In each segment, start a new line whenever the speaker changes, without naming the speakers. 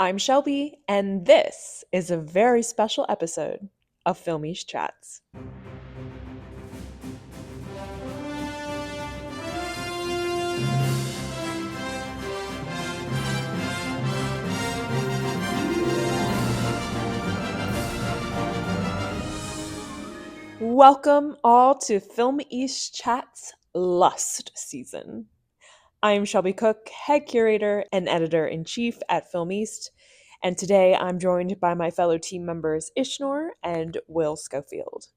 I'm Shelby, and this is a very special episode of Filmies Chats. Welcome all to Film East Chat's Lust season. I'm Shelby Cook, head curator and editor in chief at Film East, and today I'm joined by my fellow team members Ishnor and Will Schofield.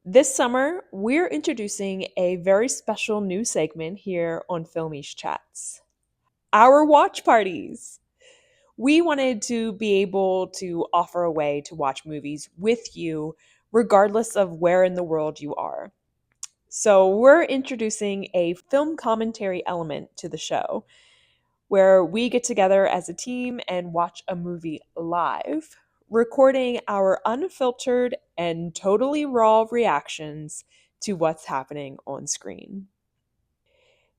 This summer, we're introducing a very special new segment here on Film East Chats, our watch parties. We wanted to be able to offer a way to watch movies with you, regardless of where in the world you are. So, we're introducing a film commentary element to the show where we get together as a team and watch a movie live, recording our unfiltered and totally raw reactions to what's happening on screen.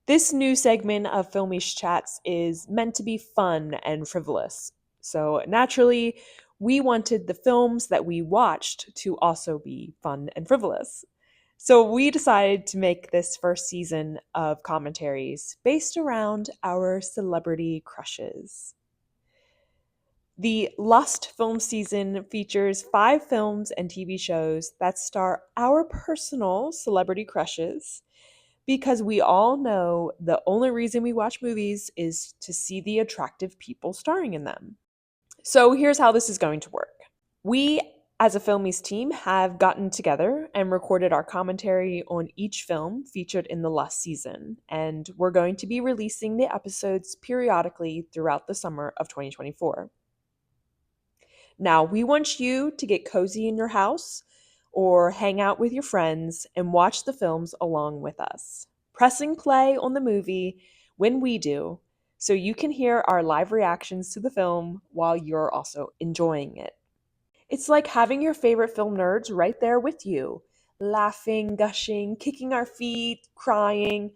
This new segment of Filmish Chats is meant to be fun and frivolous. So naturally, we wanted the films that we watched to also be fun and frivolous. So we decided to make this first season of commentaries based around our celebrity crushes. The Lust film season features 5 films and TV shows that star our personal celebrity crushes because we all know the only reason we watch movies is to see the attractive people starring in them. So here's how this is going to work. We, as a Filmies team, have gotten together and recorded our commentary on each film featured in the last season, and we're going to be releasing the episodes periodically throughout the summer of 2024. Now, we want you to get cozy in your house or hang out with your friends and watch the films along with us, pressing play on the movie when we do, so you can hear our live reactions to the film while you're also enjoying it. It's like having your favorite film nerds right there with you, laughing, gushing, kicking our feet, crying,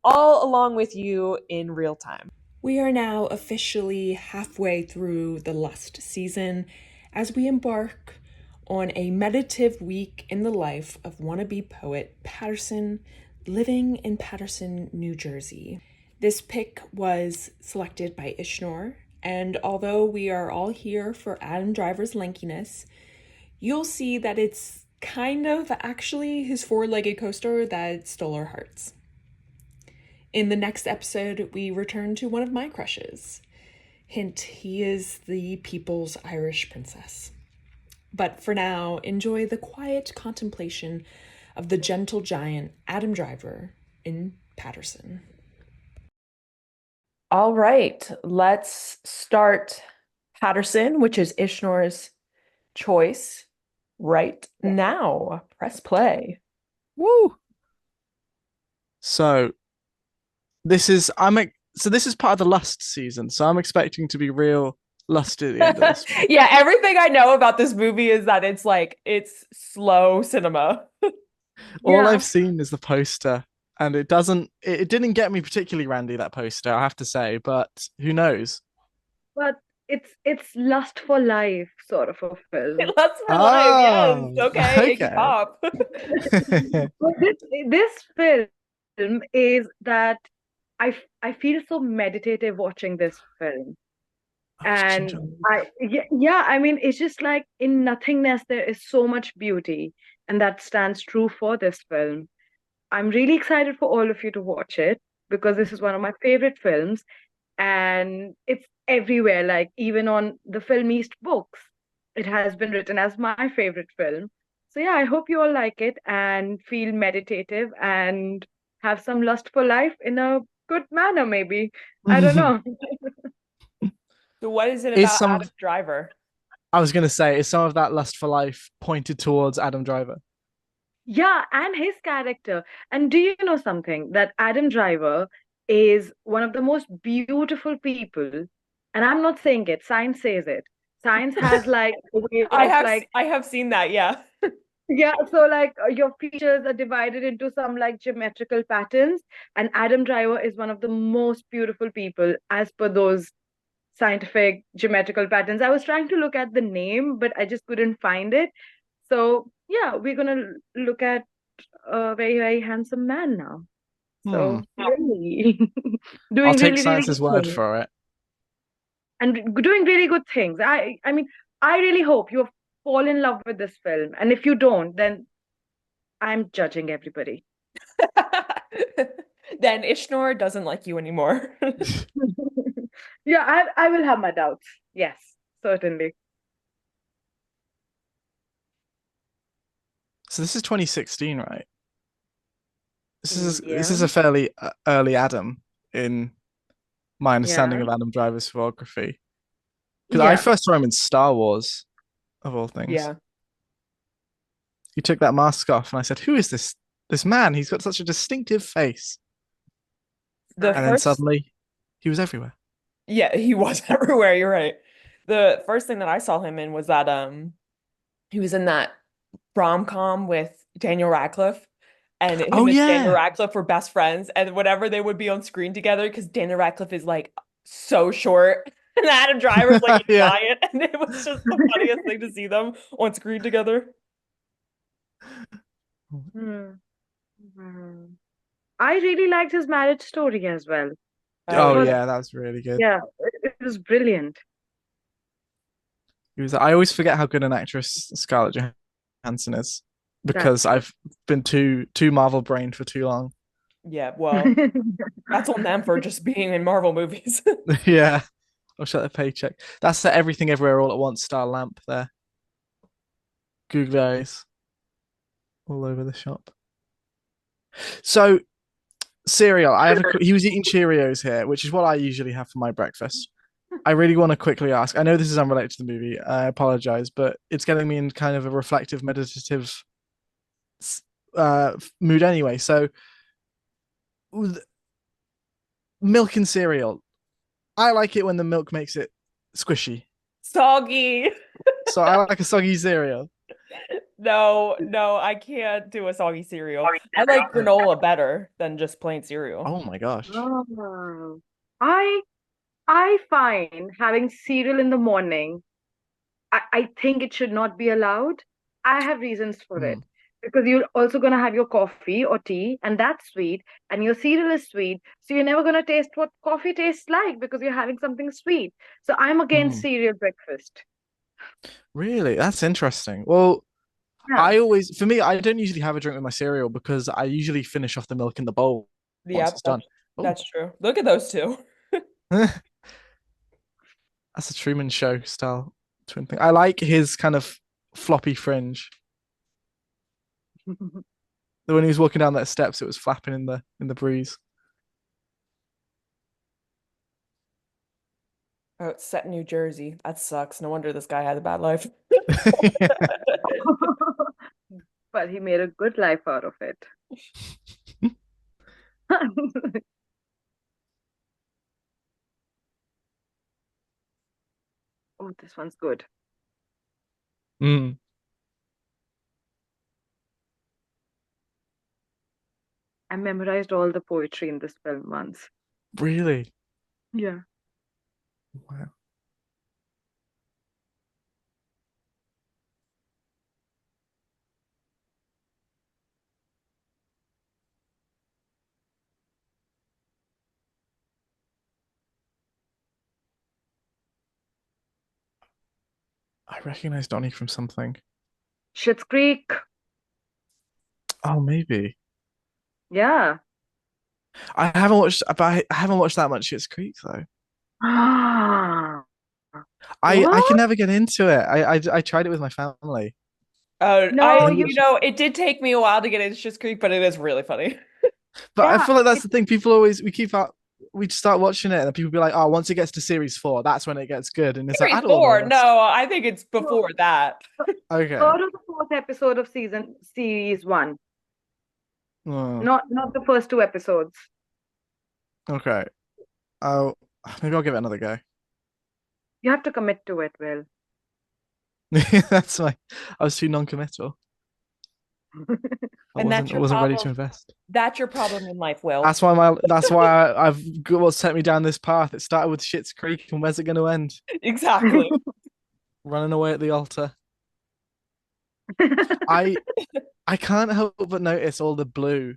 all along with you in real time. We are now officially halfway through the Lust season as we embark on a meditative week in the life of wannabe poet Paterson, living in Paterson, New Jersey. This pick was selected by Ishnor, and although we are all here for Adam Driver's lankiness, you'll see that it's kind of actually his four-legged coaster that stole our hearts. In the next episode, we return to one of my crushes. Hint, he is the people's Irish princess. But for now, enjoy the quiet contemplation of the gentle giant Adam Driver in Paterson. All right, let's start Paterson, which is Ishnor's choice, right now. Press play.
Woo! So this is part of the Lust season, so I'm expecting to be real lusty at the end of this one.
Yeah, everything I know about this movie is that it's slow cinema.
All
Yeah,
I've seen is the poster, and it didn't get me particularly, Randy, that poster, I have to say, but who knows?
but it's lust for life sort of a film.
Lust for life, yes.
Oh,
Okay, Iggy
okay.
Pop.
But this film is that I feel so meditative watching this film. And I mean it's just like in nothingness there is so much beauty, and that stands true for this film. I'm really excited for all of you to watch it because this is one of my favorite films, and it's everywhere, like even on the Film East books. It has been written as my favorite film. So yeah, I hope you all like it and feel meditative and have some lust for life in a good manner, maybe. I don't know.
So what is it
Is
about
some
Adam
of
Driver?
I was gonna say, is some of that lust for life pointed towards Adam Driver?
Yeah, and his character. And do you know something? That Adam Driver is one of the most beautiful people. And I'm not saying it, science says it. Science has like a way of like,
I have seen that, yeah.
yeah, so like your features are divided into some like geometrical patterns. And Adam Driver is one of the most beautiful people as per those scientific geometrical patterns. I was trying to look at the name, but I just couldn't find it. So yeah, we're gonna look at a very, very handsome man now.
Hmm.
So really
I'll
doing
take
really, really
science's
good
word
things
for it.
and doing really good things. I mean, I really hope you fall in love with this film. And if you don't, then I'm judging everybody.
Then Ishnor doesn't like you anymore.
Yeah, I will have my doubts. Yes, certainly.
So this is 2016, right? This is
Yeah,
a fairly early Adam in my understanding
yeah,
of Adam Driver's filmography. Because I
yeah.
first saw him in Star Wars, of all things.
Yeah.
He took that mask off, and I said, "Who is this man? He's got such a distinctive face."
The
And then
Right.
first,
suddenly, he was everywhere.
yeah, he was everywhere. You're right. The first thing that I saw him in was that he was in that rom-com with Daniel Radcliffe, and
Oh
him and Daniel
yeah,
Radcliffe were best friends, and whenever they would be on screen together, because Daniel Radcliffe is like so short and Adam Driver's like a
yeah.
giant, and it was just the funniest thing to see them on screen together.
Hmm. Hmm. I really liked his marriage story as well.
Oh
It
Oh
was,
yeah.
yeah, that was really good.
yeah, it was brilliant.
He was. I always forget how good an actress Scarlett Johansson is
That's
because
true.
I've been too Marvel brained for too long.
Yeah, well, that's on them for just being in Marvel movies.
Yeah, I'll shut the paycheck. That's the Everything Everywhere All at Once style lamp there. Google eyes all over the shop. So cereal. He was eating Cheerios here, which is what I usually have for my breakfast. I really want to quickly ask. I know this is unrelated to the movie. I apologize, but it's getting me in kind of a reflective, meditative mood anyway. So, milk and cereal. I like it when the milk makes it squishy.
Soggy.
So I like a soggy cereal.
No, no, I can't do a soggy cereal. I like
Uh,
granola better than just plain cereal.
oh my gosh.
Oh. I I find having cereal in the morning, I think it should not be allowed. I have reasons for it.
Mm,
Because you're also gonna have your coffee or tea, and that's sweet, and your cereal is sweet. So you're never gonna taste what coffee tastes like because you're having something sweet. So I'm against
mm.
cereal breakfast.
Really? That's interesting. Well,
Yeah.
for me, I don't usually have a drink with my cereal because I usually finish off the milk in the bowl once
Yep,
it's done. Oh,
that's true. Look at those two.
that's a Truman Show style twin thing. I like his kind of floppy fringe. When he was walking down that steps, it was flapping in the breeze.
Oh, it's set in New Jersey. That sucks. No wonder this guy had a bad life.
But he made a good life out of it. Oh, this one's good.
Mm,
I memorized all the poetry in this film once.
really?
Yeah.
Wow. I recognize Donnie from something.
Schitt's Creek.
Oh, maybe.
Yeah.
I haven't watched that much Schitt's Creek though.
Ah,
I can
what?
never get into it. I tried it with my family.
No,
And
you,
It did take me a while to get into Schitt's Creek, but it is really funny.
but I
yeah,
feel like that's the thing. People always we start watching it and then people be like, oh, once it gets to series 4, that's when it gets good. And it's like, I
Series
don't want to
four,
watch.
no, I think it's
no,
before that.
Okay.
third or the fourth episode of series one,
Oh,
not the first two episodes.
okay. Oh, maybe I'll give it another go.
You have to commit to it, Will.
That's my I was too non-committal.
And that's
I
your
wasn't ready to
problem.
invest.
That's your problem in life, Will.
That's why what's set me down this path. It started with Schitt's Creek, and where's it going to end?
Exactly.
Running away at the altar. I I can't help but notice all the blue.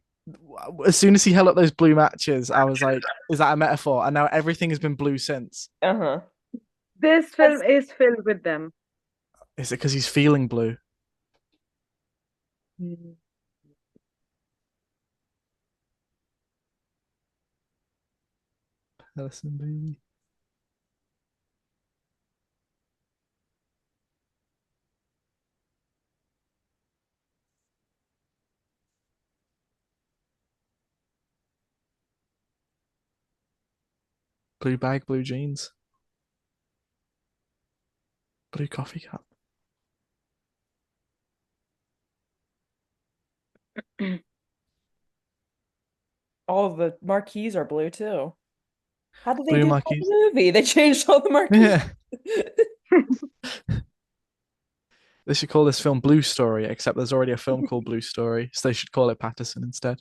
As soon as he held up those blue matches, I was like, "Is that a metaphor?" And now everything has been blue since.
Uh-huh.
This film is filled with them.
Is it because he's feeling blue? Paterson, baby. Blue bag, blue jeans, blue coffee cup.
All the marquees are blue too. How did they
Blue
do that in
marquees.
the movie? They changed all the marquees.
Yeah. They should call this film Blue Story, except there's already a film called Blue Story, so they should call it Paterson instead.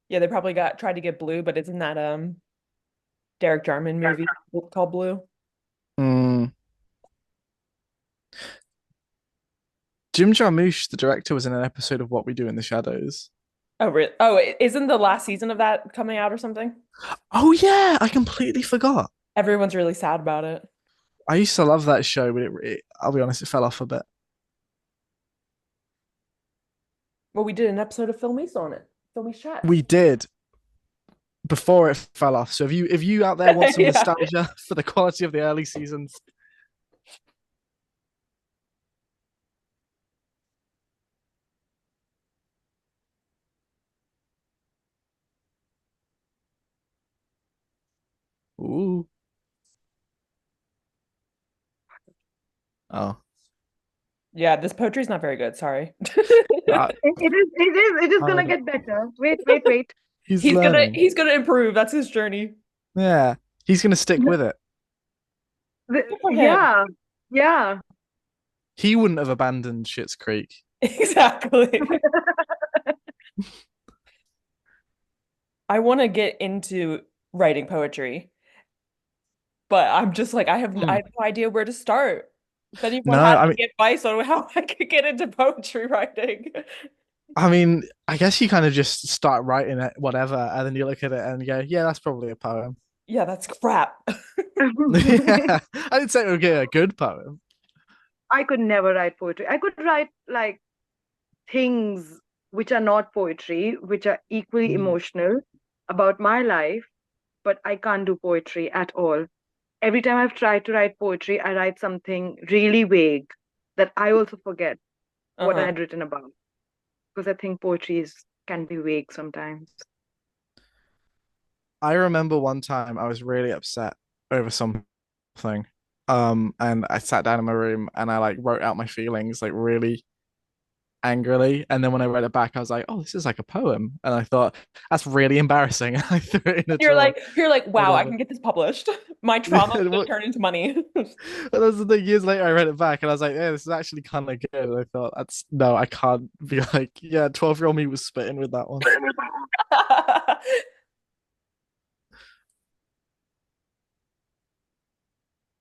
Yeah, they probably got tried to get blue, but isn't that Derek Jarman movie called Blue?
Mm. Jim Jarmusch, the director, was in an episode of What We Do in the Shadows.
Oh, really? Oh, isn't the last season of that coming out or something?
Oh yeah, I completely forgot.
Everyone's really sad about it.
I used to love that show, but I'll be honest, it fell off a bit.
Well, we did an episode of Filmies on it. Filmies Chats.
We did before it fell off. So if you out there want some
Yeah.
nostalgia for the quality of the early seasons, ooh, oh,
Yeah, this poetry's not very good. Sorry.
uh,
It is gonna get better. Wait.
he's
He's gonna
learning.
he's gonna improve. That's his journey.
Yeah, he's gonna stick with it.
Good for him.
Yeah, yeah.
He wouldn't have abandoned Schitt's Creek.
Exactly. I want to get into writing poetry, but I'm just like I have no idea where to start. If
No,
anyone has
I mean,
any advice on how I could get into poetry writing.
I guess you kind of just start writing it, whatever, and then you look at it and go, "Yeah, that's probably a poem."
Yeah, that's crap.
Yeah, I didn't say it would be a good poem.
I could never write poetry. I could write like things which are not poetry, which are equally
Mm.
emotional about my life, but I can't do poetry at all. Every time I've tried to write poetry, I write something really vague that I also forget what I
Uh-huh.
had written about because I think poetry can be vague sometimes.
I remember one time I was really upset over something. And I sat down in my room and I like wrote out my feelings like really angrily. And then when I read it back, I was like, oh, this is like a poem. And I thought, that's really embarrassing. And I threw it in a drawer.
You're like, wow, I
Whatever.
can get this published. My trauma will
What-
turn into money.
And that's the thing. Years later, I read it back and I was like, yeah, this is actually kind of good. And I thought, that's no, I can't be like, yeah, 12-year-old me was spitting with that one.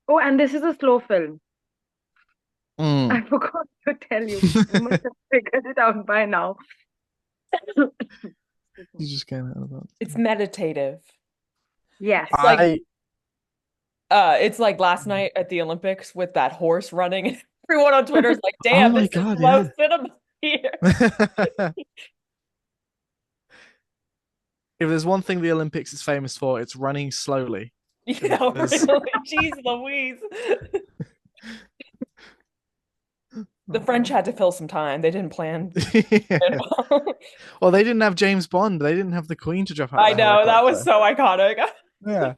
Oh, and this is a slow film. I
Mm.
forgot to tell you. You must have figured it out by now.
You just came out of that.
It's meditative.
Yes.
Like it's like last night at the Olympics with that horse running. Everyone on Twitter is like,
Oh
damn,
my
this is
God,
slow
yeah.
cinema here.
If there's one thing the Olympics is famous for, it's running slowly.
Yeah,
There's-
really. Jeez Louise. The French had to fill some time. They didn't plan
Yeah.
it well.
Well, they didn't have James Bond. They didn't have the Queen to drop out
I
of the
know, that was
helicopter.
so iconic.
Yeah.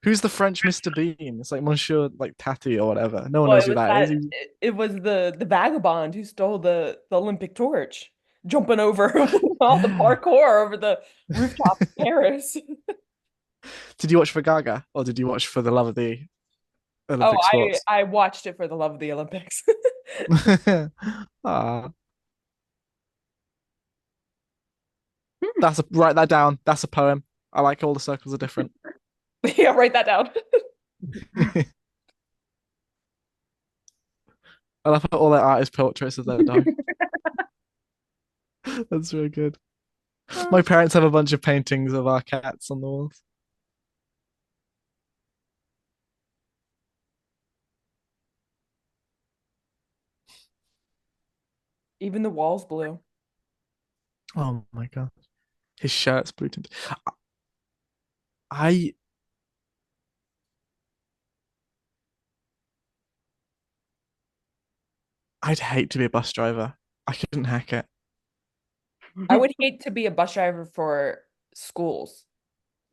Who's the French Mr. Bean? It's like Monsieur like Tati or whatever. No one
Well,
knows who that is.
it was the vagabond who stole the Olympic torch, jumping over all the
Yeah.
parkour over the rooftop of Paris.
Did you watch for Gaga or did you watch for the love of the
Oh,
Olympic sports?
I watched it for the love of the Olympics.
Ah. Write that down. That's a poem. I like all the circles are different.
Yeah, write that down.
I love how all their art is portraits of their dog. That's really good. My parents have a bunch of paintings of our cats on the walls.
Even the wall's blue.
Oh my god. His shirt's blue tinted. I I'd hate to be a bus driver. I couldn't hack it.
I would hate to be a bus driver for schools,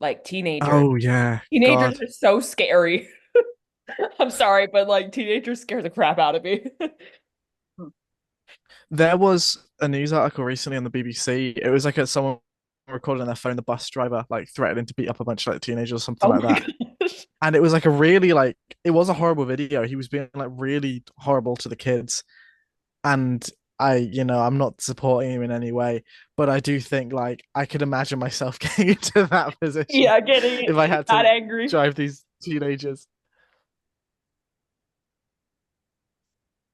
like teenagers.
Oh yeah,
Teenagers
God.
are so scary. I'm sorry, but like teenagers scare the crap out of me.
There was a news article recently on the BBC. It was like someone recording on their phone the bus driver like threatening to beat up a bunch of like teenagers or something
Oh
like
my
that.
gosh.
And it was like a really like it was a horrible video. He was being like really horrible to the kids. And I'm not supporting him in any way, but I do think like I could imagine myself getting into that position
Yeah, getting
if I had
that
to
angry.
drive these teenagers.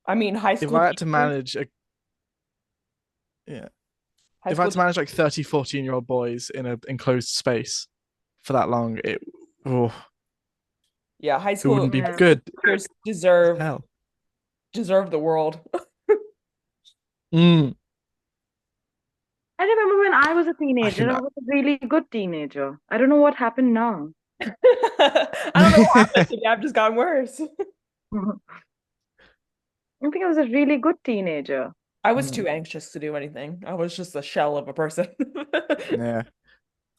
I mean, high
If
school
I had to
teachers,
manage a yeah,
high
if I
school
had to manage like 30, 14-year-old boys in an enclosed space for that long, oh,
yeah, high
it
school
wouldn't be
Yeah.
good
teachers
as
deserve
hell.
deserve the world.
Mm,
I remember when I was a
I
teenager,
can.
I was a really good teenager. I don't know what happened now.
I don't know what happened to me. I've just gotten worse.
I think I was a really good teenager.
I was
Mm,
too anxious to do anything. I was just a shell of a person.
yeah.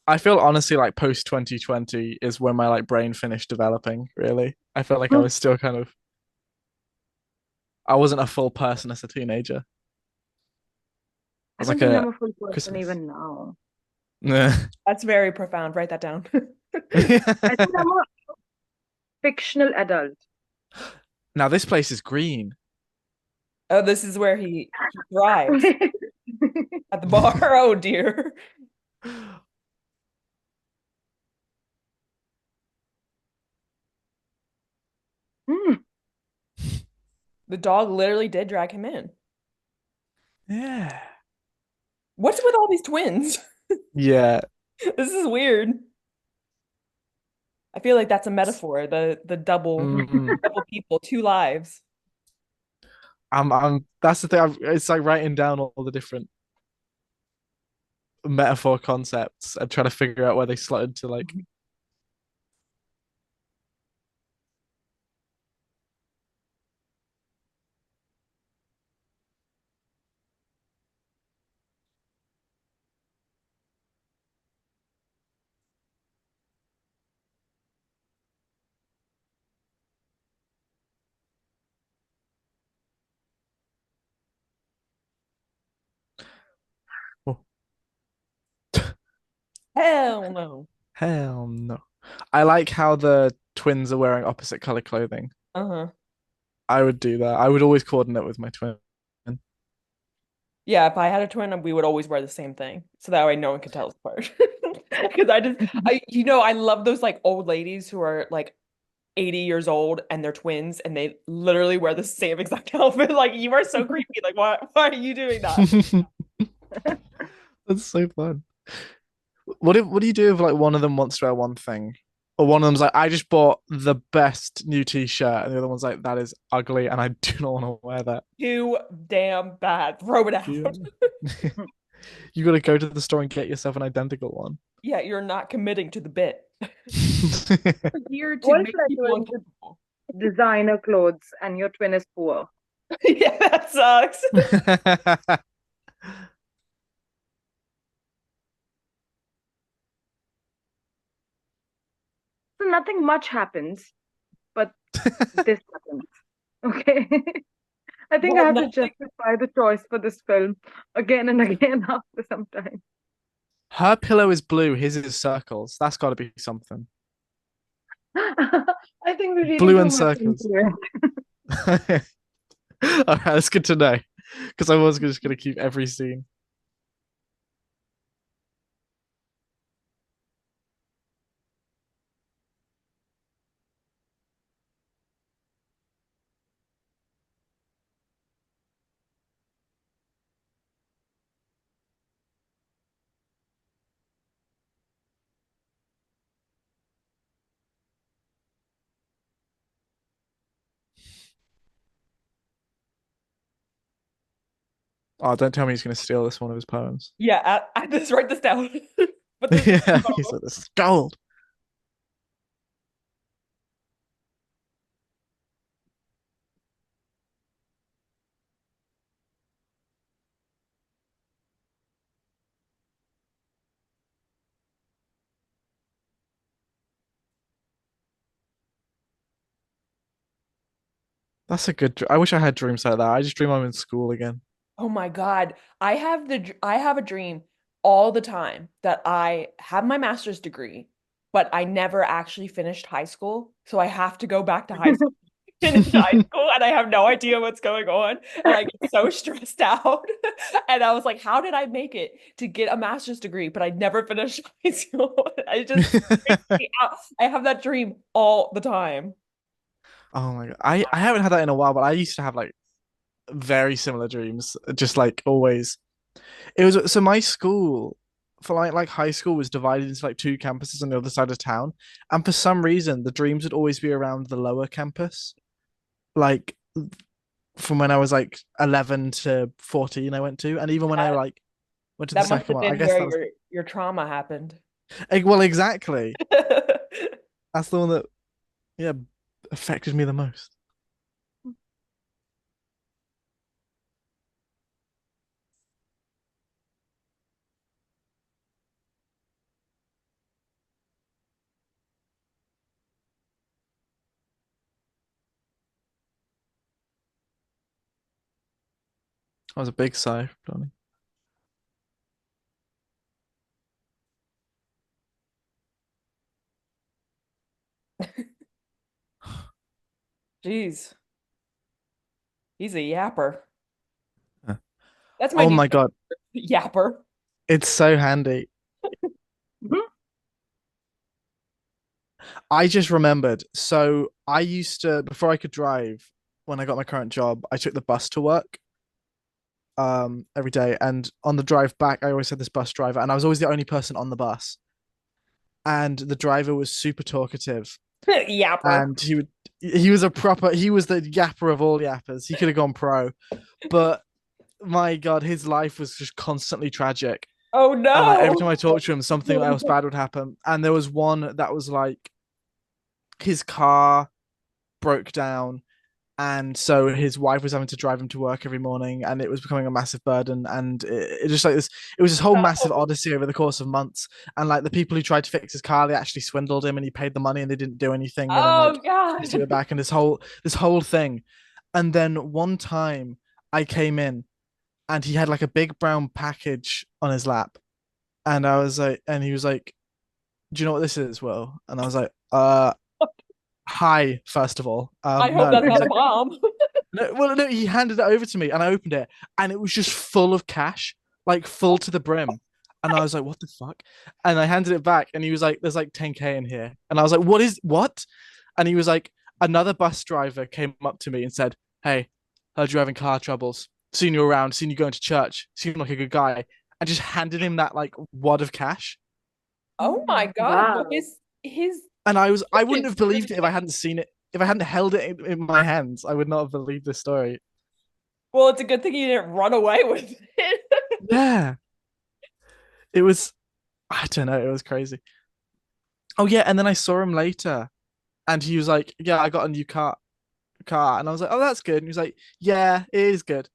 I feel honestly like post 2020 is when my like brain finished developing, really. I felt like I was still kind of I wasn't a full person as a teenager. I
I
was
don't
like
think
a
I'm a full person
chrysalis.
even now.
Yeah.
That's very profound. Write that down.
I think I'm a fictional adult.
Now this place is green.
Oh, this is where he thrives at the bar. Oh dear.
Hmm.
The dog literally did drag him in.
Yeah.
What's with all these twins?
Yeah.
This is weird. I feel like that's a metaphor. The
Mm.
double people, two lives.
I'm that's the thing. It's like writing down all the different metaphor concepts and trying to figure out where they slot into like oh,
Hell no.
hell no. I like how the twins are wearing opposite color clothing.
Uh-huh.
I would do that. I would always coordinate with my twin.
Yeah, if I had a twin, we would always wear the same thing. So that way no one could tell us apart. Because I love those like old ladies who are like 80 years old and they're twins and they literally wear the same exact outfit. Like you are so creepy. Like why are you doing that?
That's so fun. What do you do if like one of them wants to wear one thing? Or one of them's like, I just bought the best new t-shirt, and the other one's like, that is ugly, and I do not want to wear that.
Too damn bad. Throw it out.
You, you got to go to the store and get yourself an identical one.
Yeah, you're not committing to the bit. We're here to
What if
make
like
people
you're into
uncomfortable.
designer clothes and your twin is poor?
Yeah, that sucks.
So nothing much happens, but this happens. Okay. I think I
Well,
have to
nothing.
justify the choice for this film again and again after some time.
Her pillow is blue, his is circles. That's got to be something.
I think we're reading
Blue
too
and
much
circles.
into
All right, that's good to know because I was just going to keep every scene. Oh, don't tell me he's going to steal this one of his poems.
Yeah, I just write this down. But this is
Yeah, he's like, this is gold. That's a good. I wish I had dreams like that. I just dream I'm in school again.
oh my God. I have a dream all the time that I have my master's degree, but I never actually finished high school. So I have to go back to high school, finish high school, and I have no idea what's going on. And I get so stressed out. And I was like, how did I make it to get a master's degree, but I never finished high school? I just freaks me out. I have that dream all the time.
Oh my God. I haven't had that in a while, but I used to have like very similar dreams, just like always. It was so my school for like high school was divided into like two campuses on the other side of town, and for some reason the dreams would always be around the lower campus. Like from when I was like 11 to 14, I went to, and even when I
That,
like went to the
that must
second
have
one, I
been
guess
where
that was
your trauma happened.
well exactly. That's the one that yeah affected me the most. I was a big sigh, Donnie.
Jeez, he's a yapper.
Yeah.
That's my
Oh
new
my God,
yapper.
it's so handy. I just remembered. So I used to, before I could drive, when I got my current job, I took the bus to work every day. And on the drive back, I always had this bus driver, and I was always the only person on the bus. And the driver was super talkative.
Yapper.
And he was a proper he was the yapper of all yappers. He could have gone pro. But my God, his life was just constantly tragic.
Oh
And like every
no.
time I talked to him, something else bad would happen. And there was one that was like his car broke down, and so his wife was having to drive him to work every morning, and it was becoming a massive burden. And it just like this, it was this whole massive
Oh,
odyssey over the course of months. And like the people who tried to fix his car, they actually swindled him, and he paid the money, and they didn't do anything. And then
oh
like just do
God.
it back, and this whole thing. And then one time I came in, and he had like a big brown package on his lap, and I was like, and he was like, "Do you know what this is, Will?" And I was like, Hi, first of all.
I hope
No."
that's
He was
not a
like,
bomb.
no, well, no, he handed it over to me and I opened it and it was just full of cash, like full to the brim. And I was like, what the fuck? And I handed it back and he was like, there's like 10K in here. And I was like, what? And he was like, another bus driver came up to me and said, hey, heard you're having car troubles. Seen you around, seen you going to church, seem like a good guy. And just handed him that like wad of cash.
Oh my God. Well,
Wow.
his
And I wouldn't
it's
have believed
really
it if I hadn't seen it. If I hadn't held it in my hands, I would not have believed this story.
well, it's a good thing you didn't run away with it.
Yeah. It was, I don't know, it was crazy. Oh yeah, and then I saw him later and he was like, yeah, I got a new car. And I was like, oh, that's good. And he was like, yeah, it is good.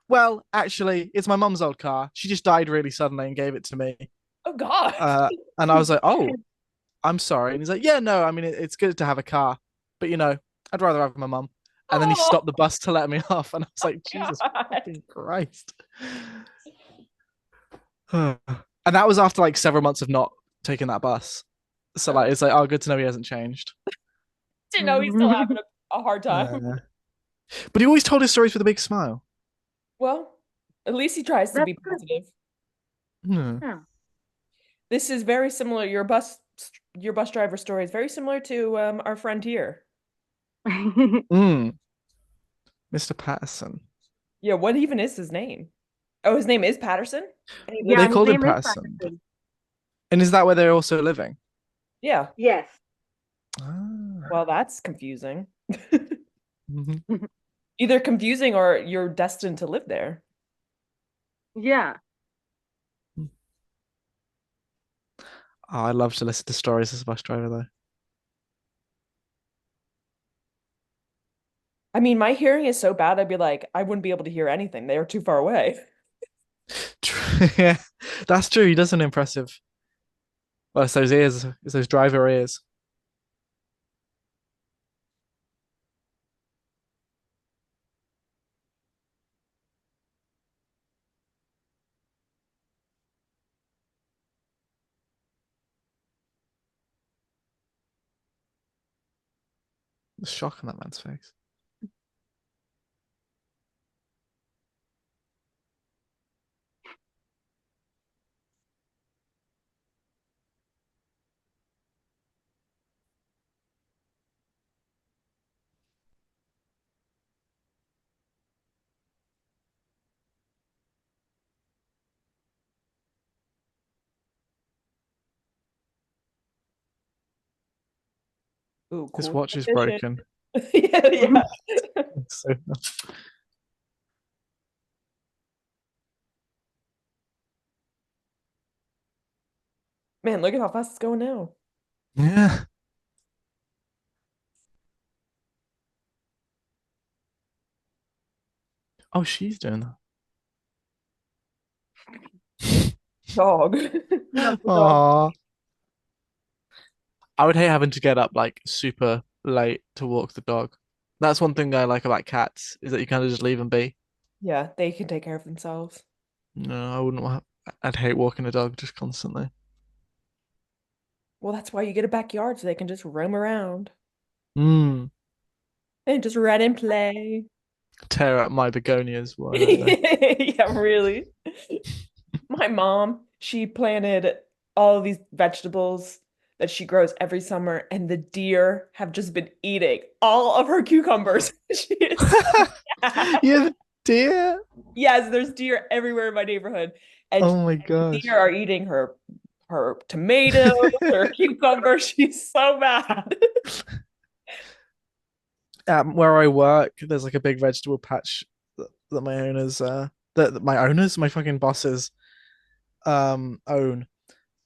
Well, actually, it's my mum's old car. She just died really suddenly and gave it to me.
Oh God.
Uh, and I was like, oh, I'm sorry. And he's like, yeah, no, I mean, it's good to have a car, but I'd rather have my mum. And then he
Oh
stopped the bus to let me off. And I was like, Jesus
God.
fucking Christ. And that was after like several months of not taking that bus. So like, it's like, oh, good to know he hasn't changed.
To know he's still having a hard time.
Uh, but he always told his stories with a big smile.
Well, at least he tries to
That's
be
good.
positive.
Hmm.
Yeah.
This is very similar. Your bus driver story is very similar to our friend here.
Mm. Mr. Patterson.
Yeah, what even is his name? Oh, his name is Paterson?
They
Yeah, his
called him
name is
Patterson.
Paterson.
And is that where they're also living?
Yeah.
Yes.
Ah.
Well, that's confusing.
Mhm.
Either confusing or you're destined to live there.
Yeah.
Oh, I love to listen to stories as a bus driver though.
I mean, my hearing is so bad, I'd be like, I wouldn't be able to hear anything. They are too far away.
Yeah, that's true. He does an impressive. Well, it's those ears, it's those driver ears. The shock on that man's face.
Ooh,
His
cool
watch is
transition.
broken.
Yeah, yeah.
So,
Man, look at how fast it's going now.
yeah. Oh, she's doing
Dog.
Love
that.
the dog.
Aww. I would hate having to get up like super late to walk the dog. That's one thing I like about cats is that you kind of just leave them be.
Yeah, they can take care of themselves.
No, I wouldn't want. I'd hate walking a dog just constantly.
Well, that's why you get a backyard so they can just roam around
Hmm.
and just run and play.
Tear up my begonias. Why don't they?
Yeah, really. My mom, she planted all of these vegetables that she grows every summer, and the deer have just been eating all of her cucumbers. She is so mad.
Yeah, dear.
Yes, there's deer everywhere in my neighborhood, and
Oh my
the deer
gosh.
are eating her tomatoes, her cucumbers. She's so mad.
Where I work, there's like a big vegetable patch that my owners, that my owners, my fucking bosses, own,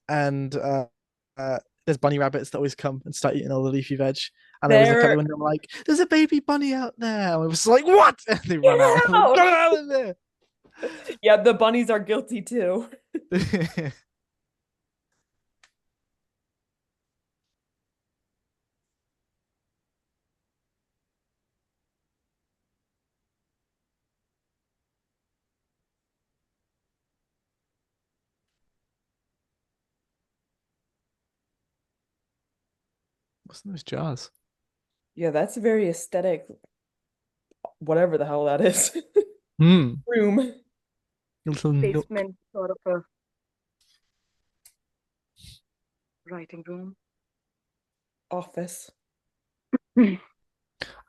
and there's bunny rabbits that always come and start eating all the leafy veg. And I always look out the
They're
window, I'm like, "There's a baby bunny out there." And I was like, "What?" And they run out.
get
I'm like,
out.
"Get out of there!"
Yeah, the bunnies are guilty too.
What's in those jars?
Yeah, that's very aesthetic, whatever the hell that is.
Hmm.
Room,
A little nook.
Basement sort of a writing room.
office.
I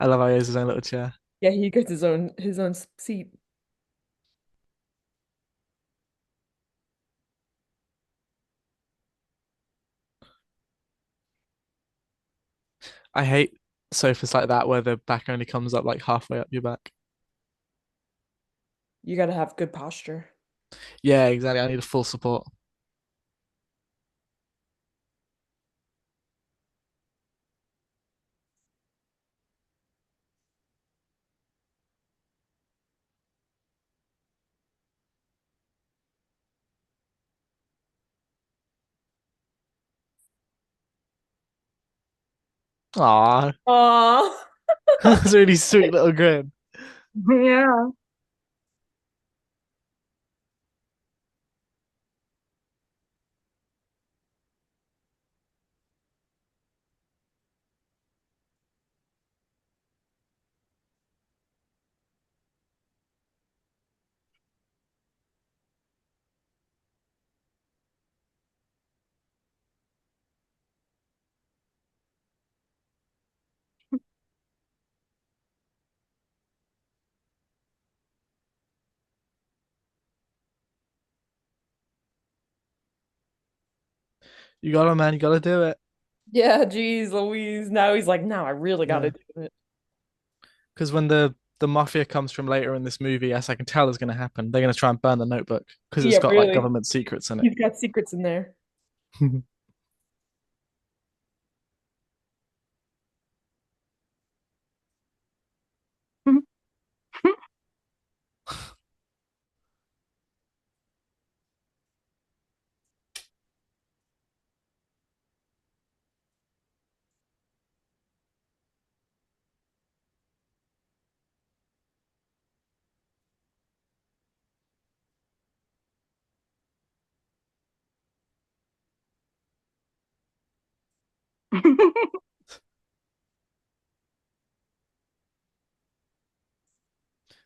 love how he has his own little chair.
Yeah, he gets his own seat.
I hate sofas like that where the back only comes up like halfway up your back.
You got to have good posture.
Yeah, exactly. I need a full support. Aw,
Aw.
that's a really sweet little grin.
Yeah.
You got it, man. You gotta do it.
Yeah, geez, Louise. Now he's like, no, I really got to
Yeah.
do it.
Because when the the mafia comes from later in this movie, as I can tell is going to happen. They're going to try and burn the notebook because it's
Yeah,
got like
really.
government secrets in it.
He's got secrets in there.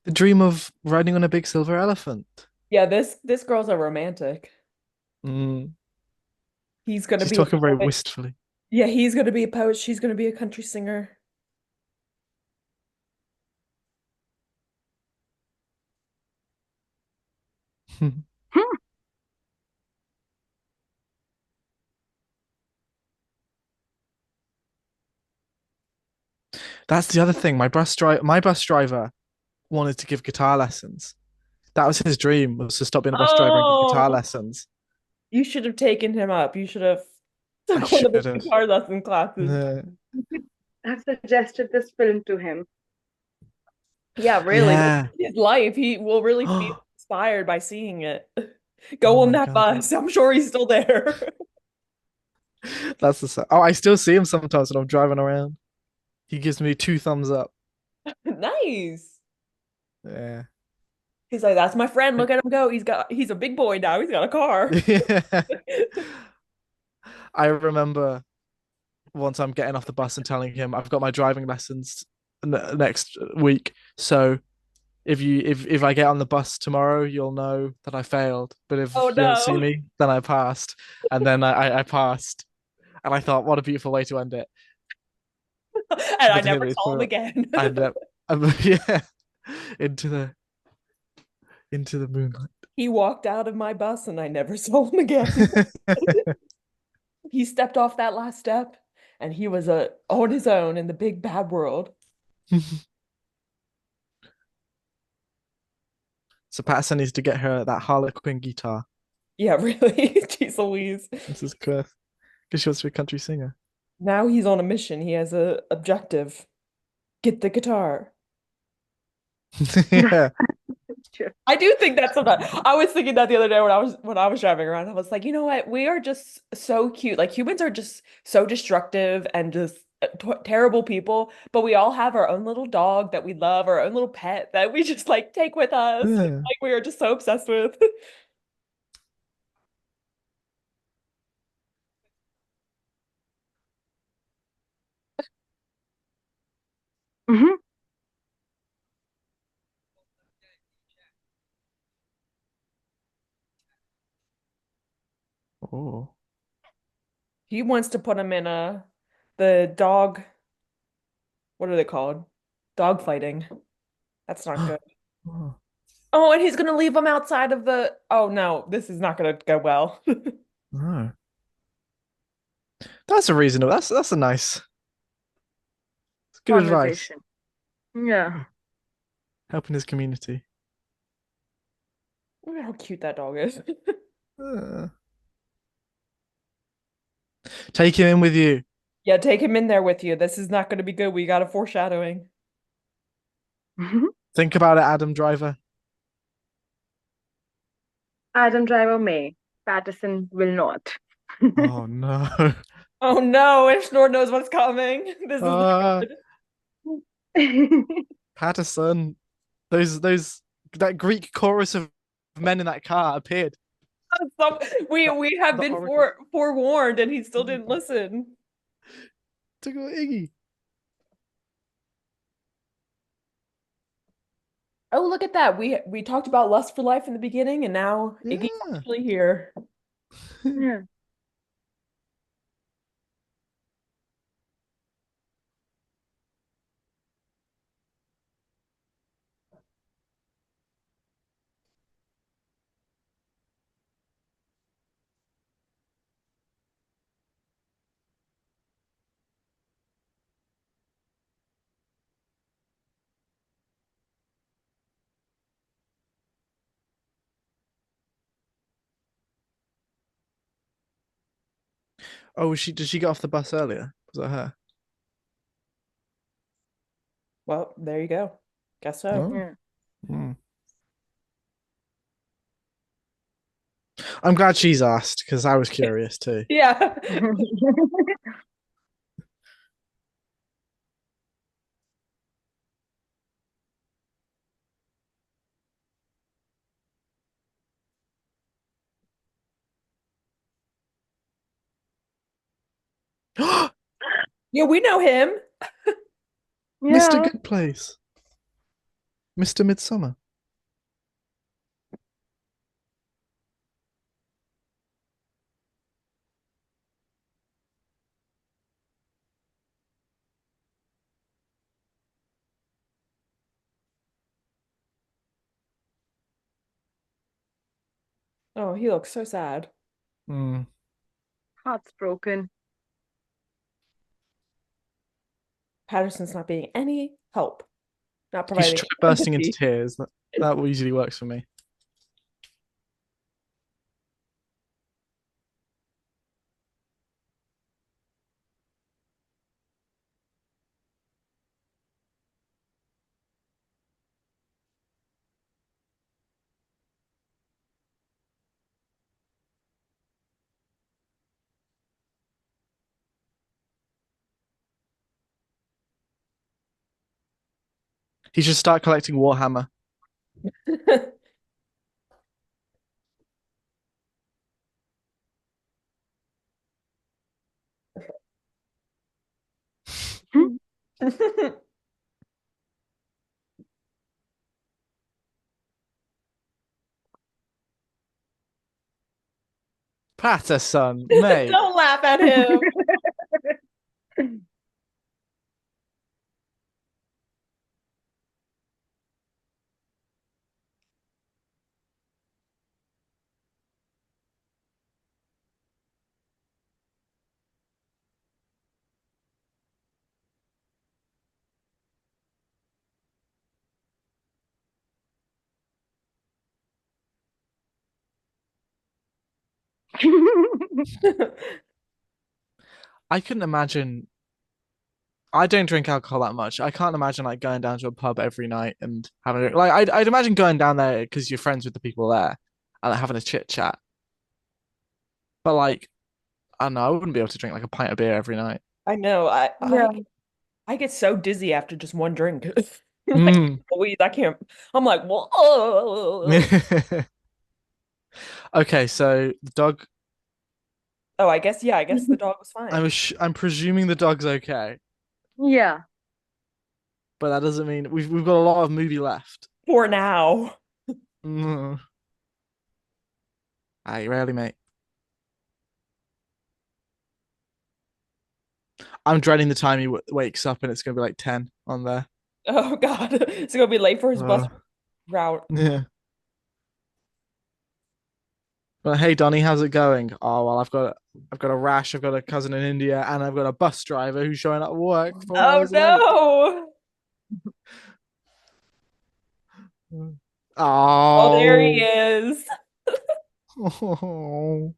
The dream of riding on a big silver elephant.
Yeah, this girl's a romantic.
Mm.
He's gonna
She's
be a
talking very
poet.
wistfully.
Yeah, he's gonna be a poet. She's gonna be a country singer.
That's the other thing. My bus driver wanted to give guitar lessons. That was his dream, was to stop being a bus driver and give guitar
Oh,
lessons.
you should have taken him up. You should have
I
took one of
should
his
have.
guitar lesson classes.
I've suggested this film to him.
Yeah, really. Like,
Yeah.
his life, he will really feel
Oh
inspired by seeing it. Go on
my
that
God.
bus. I'm sure he's still there.
That's the. Oh, I still see him sometimes when I'm driving around. He gives me two thumbs up.
Nice.
Yeah.
He's like, that's my friend. Look at him go. He's a big boy now. He's got a car.
Yeah. I remember once I'm getting off the bus and telling him I've got my driving lessons next week. So if I get on the bus tomorrow, you'll know that I failed. But
Oh
if you don't see
no.
me, then I passed. And then I passed. And I thought, what a beautiful way to end it.
And I
But
never
here it's
saw him
for
again.
and yeah, into the into the moonlight.
He walked out of my bus and I never saw him again. He stepped off that last step and he was on his own in the big bad world.
So Paterson needs to get her that Harlequin guitar.
Yeah, really. Jeez Louise.
This is Because she wants to be a country singer.
Now he's on a mission. He has a objective. Get the guitar.
Yeah.
Sure.
I do think that's sometimes. I was thinking that the other day when I was driving around. I was like, you know what? We are just so cute. Like humans are just so destructive and just terrible people, but we all have our own little dog that we love, our own little pet that we just like take with us.
Yeah.
Like we are just so obsessed with.
Mhm.
Oh.
He wants to put him in the dog, what are they called? Dog fighting. That's not good.
Oh.
Oh, and he's gonna leave him outside of the. Oh no, this is not gonna go well.
No. That's a reasonable. That's a nice. Good advice.
Conversation. Yeah.
Yeah. Helping his community.
Look at how cute that dog is.
Uh, take him in with you.
Yeah, take him in there with you. This is not going to be good. We got a foreshadowing.
Think about it, Adam Driver.
Adam Driver may. Patterson will not.
Oh no.
Oh no, and Snort knows what's coming. This is not
Uh,
good.
Patterson. Those that Greek chorus of men in that car appeared.
Some, we
The,
we have
the
been
Oracle.
forewarned, and he still didn't listen.
Tickle Iggy.
Oh, look at that. We talked about lust for life in the beginning, and now Iggy's
Yeah.
actually here.
Yeah.
Oh, was she? Did she get off the bus earlier? Was that her?
Well, there you go. Guess so.
Oh.
Yeah.
Hmm. I'm glad she's asked because I was curious too.
Yeah. Yeah, we know him.
Mr.
Yeah.
Good Place, Mr. Midsummer.
Oh, he looks so sad.
Hmm.
Heart's broken.
Patterson's not being any help, not
You should
providing
try bursting into
empathy.
tears. That usually works for me. He should start collecting Warhammer. Paterson, mate.
Don't laugh at him.
I couldn't imagine. I don't drink alcohol that much. I can't imagine like going down to a pub every night and having like I'd imagine going down there because you're friends with the people there and like, having a chit chat. But like I don't know, I wouldn't be able to drink like a pint of beer every night.
I know.
Yeah.
I get so dizzy after just one drink. Like
Mm.
weed, I can't. I'm like, whoa.
Okay, so the dog.
Oh, I guess yeah. I guess the dog was fine
I'm presuming the dog's okay,
Yeah.
but that doesn't mean we've got a lot of movie left.
for now.
Mm. I rarely, mate. I'm dreading the time he wakes up and it's gonna be like 10 on there.
Oh God, it's gonna be late for his bus
Uh,
route.
yeah. But hey, Donny, how's it going? Oh well, I've got a rash. I've got a cousin in India, and I've got a bus driver who's showing up at work 4 hours late.
Oh no! Oh, there he
Oh,
is.
oh.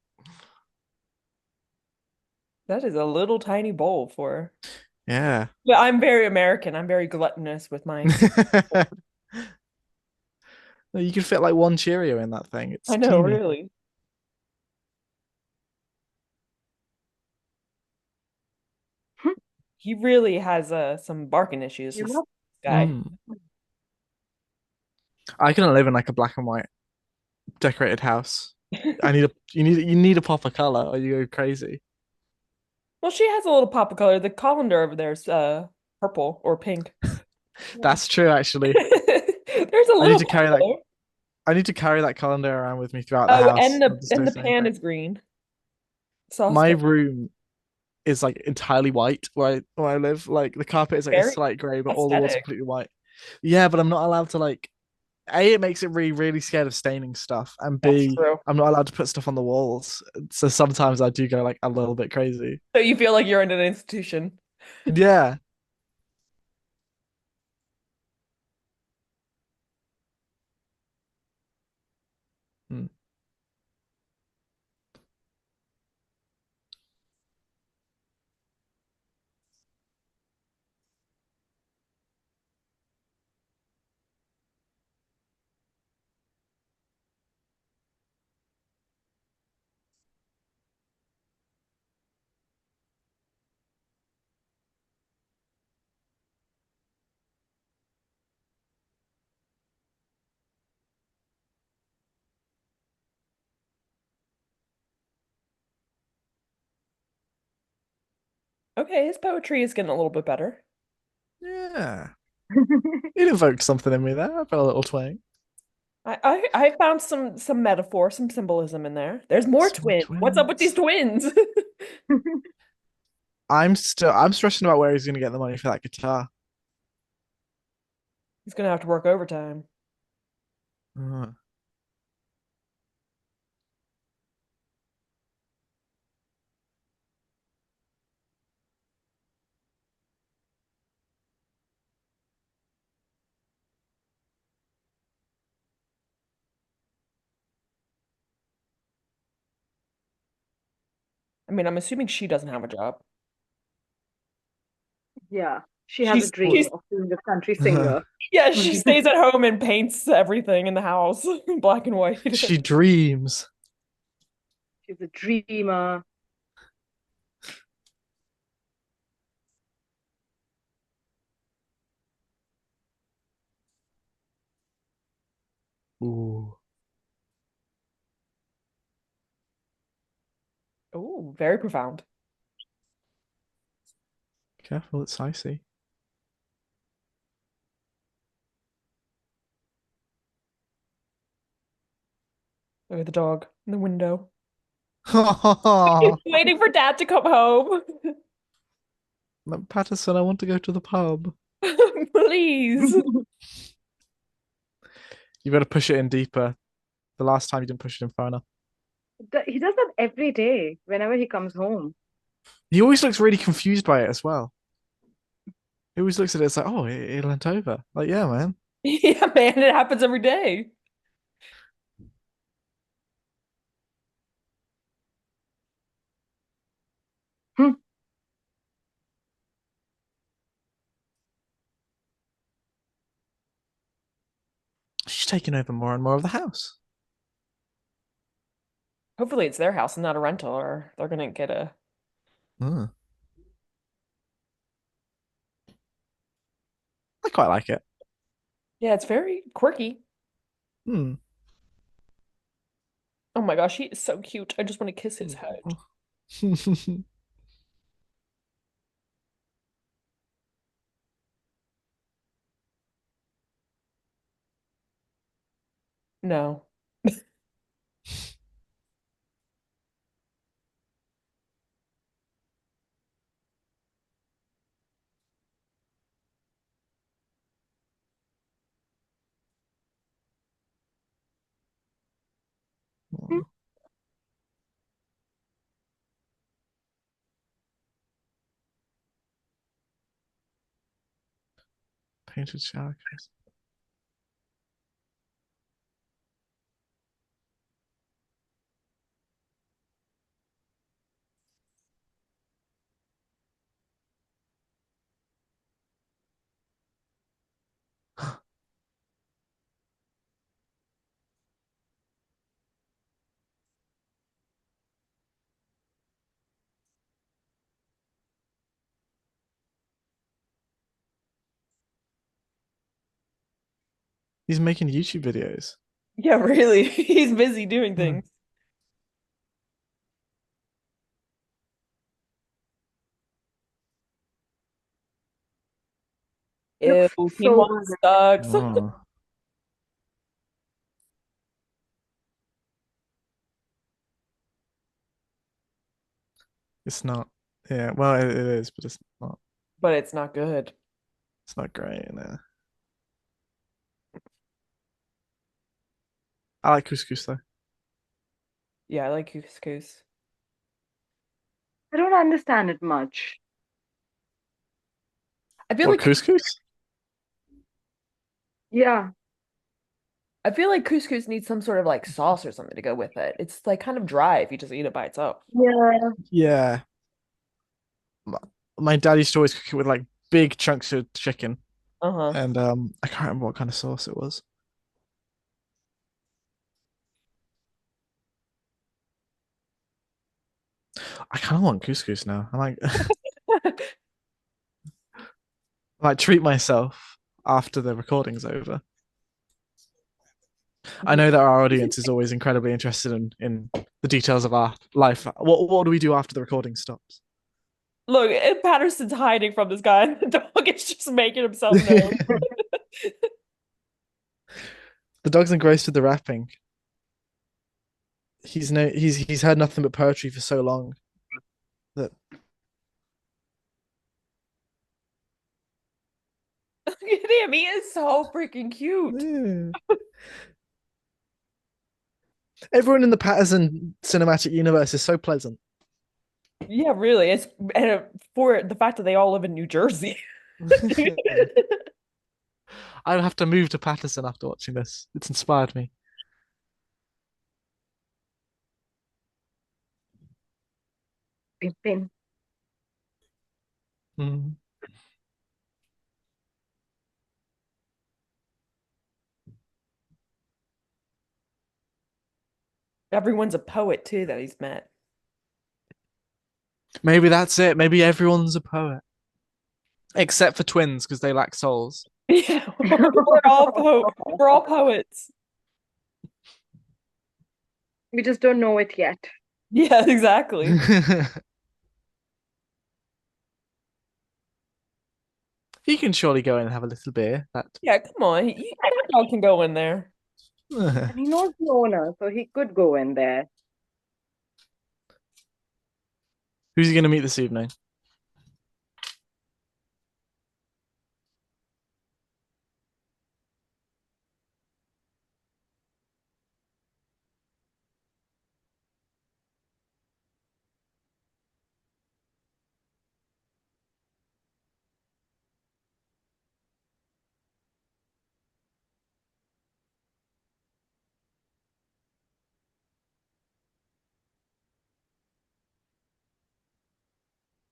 That is a little tiny bowl for.
Yeah.
But I'm very American. I'm very gluttonous with my food.
You could fit like one Cheerio in that thing.
I
It's
know,
teeny.
really. He really has some barking issues,
You
this
know?
guy.
Mm. I couldn't live in like a black and white decorated house. I need a you need a pop of color or you go crazy.
Well, she has a little pop of color. The colander over there is purple or pink.
Yeah.
That's true, actually.
There's a
I need
little
to
pop
carry
of
that.
color.
I need to carry that colander around with me throughout the
Oh,
house. I'm just
and the
noticing.
pan is green.
My
Saucepan.
room is like entirely white where I live. Like the carpet is like a
Very
slight grey, but all the walls are
aesthetic.
completely white. Yeah, but I'm not allowed to like A, it makes it really scared of staining stuff, and
That's
B,
true.
I'm not allowed to put stuff on the walls. So sometimes I do go like a little bit crazy.
So you feel like you're in an institution.
Yeah. Hmm.
Okay, his poetry is getting a little bit better.
Yeah. It evoked something in me there. I felt a little twang.
I found some metaphor, some symbolism in there. There's more
Small
twins. What's up with these
twins.
twins?
I'm stressing about where he's gonna get the money for that guitar.
He's gonna have to work overtime.
Uh,
I mean, I'm assuming she doesn't have a job.
Yeah, she has a
She's
dream
she's
of being a country singer.
yeah, she stays at home and paints everything in the house black and white.
she dreams.
She's a dreamer.
Ooh,
Oh, very profound.
careful, it's icy.
Look at the dog in the window. He's
Look,
waiting for dad to come home.
Paterson, I want to go to the pub.
Please.
You've got to push it in deeper. The last time you didn't push it in far enough.
He does that every day whenever he comes home.
He always looks really confused by it as well. He always looks at it, it's like, oh, it leant over. Like, yeah, man.
Yeah, man, it happens every day.
Hmm.
She's taking over more and more of the house.
Hopefully it's their house and not a rental, or they're gonna get a
Hmm. I quite like it.
yeah, it's very quirky.
Hmm.
Oh my gosh, he is so cute. I just want to kiss his head. No.
Painted shower curtains. He's making YouTube videos.
Yeah, really. He's busy doing
Hmm.
things.
He
Ew,
looks so
quinoa
hungry.
sucks.
Oh, it's not. Yeah, well, it is, but it's not.
But it's not good.
It's not great. No. I like couscous though.
Yeah, I like couscous.
I don't understand it much.
I feel
What
like
couscous?
Yeah,
I feel like couscous needs some sort of like sauce or something to go with it. It's like kind of dry if you just eat it by itself.
yeah.
Yeah, my, my dad used to always cook it with like big chunks of chicken,
Uh-huh.
and I can't remember what kind of sauce it was. I kind of want couscous now. I might treat myself after the recording's over. I know that our audience is always incredibly interested in the details of our life. What do we do after the recording stops?
Look, and Patterson's hiding from this guy, and the dog is just making himself known.
The dog's engrossed with the rapping. He's heard nothing but poetry for so long that
Look at him. He is so freaking cute.
yeah. Everyone in the Paterson cinematic universe is so pleasant.
Yeah, really. It's and for the fact that they all live in New Jersey.
I'll have to move to Paterson after watching this. It's inspired me.
Pippin.
Mm.
Everyone's a poet too that he's met.
Maybe that's it. Maybe everyone's a poet. Except for twins, because they lack souls.
Yeah, we're all poets.
We just don't know it yet.
Yeah, exactly.
He can surely go in and have a little beer. That
Yeah, come on. That dog can go in there.
And he knows the owner, so he could go in there.
Who's he going to meet this evening?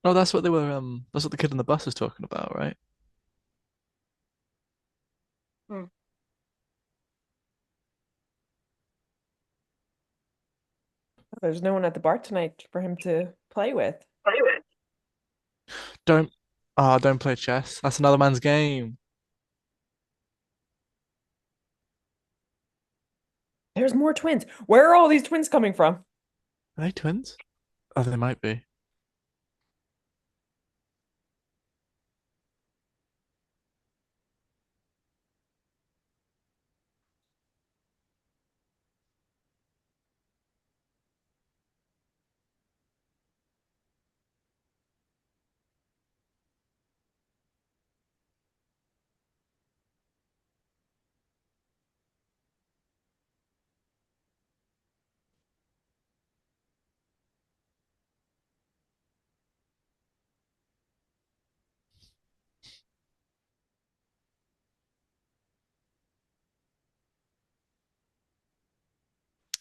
Oh, that's what they were. That's what the kid on the bus was talking about, right?
Hmm.
There's no one at the bar tonight for him to play with.
Don't, don't play chess. That's another man's game.
There's more twins. Where are all these twins coming from?
Are they twins? Oh, they might be.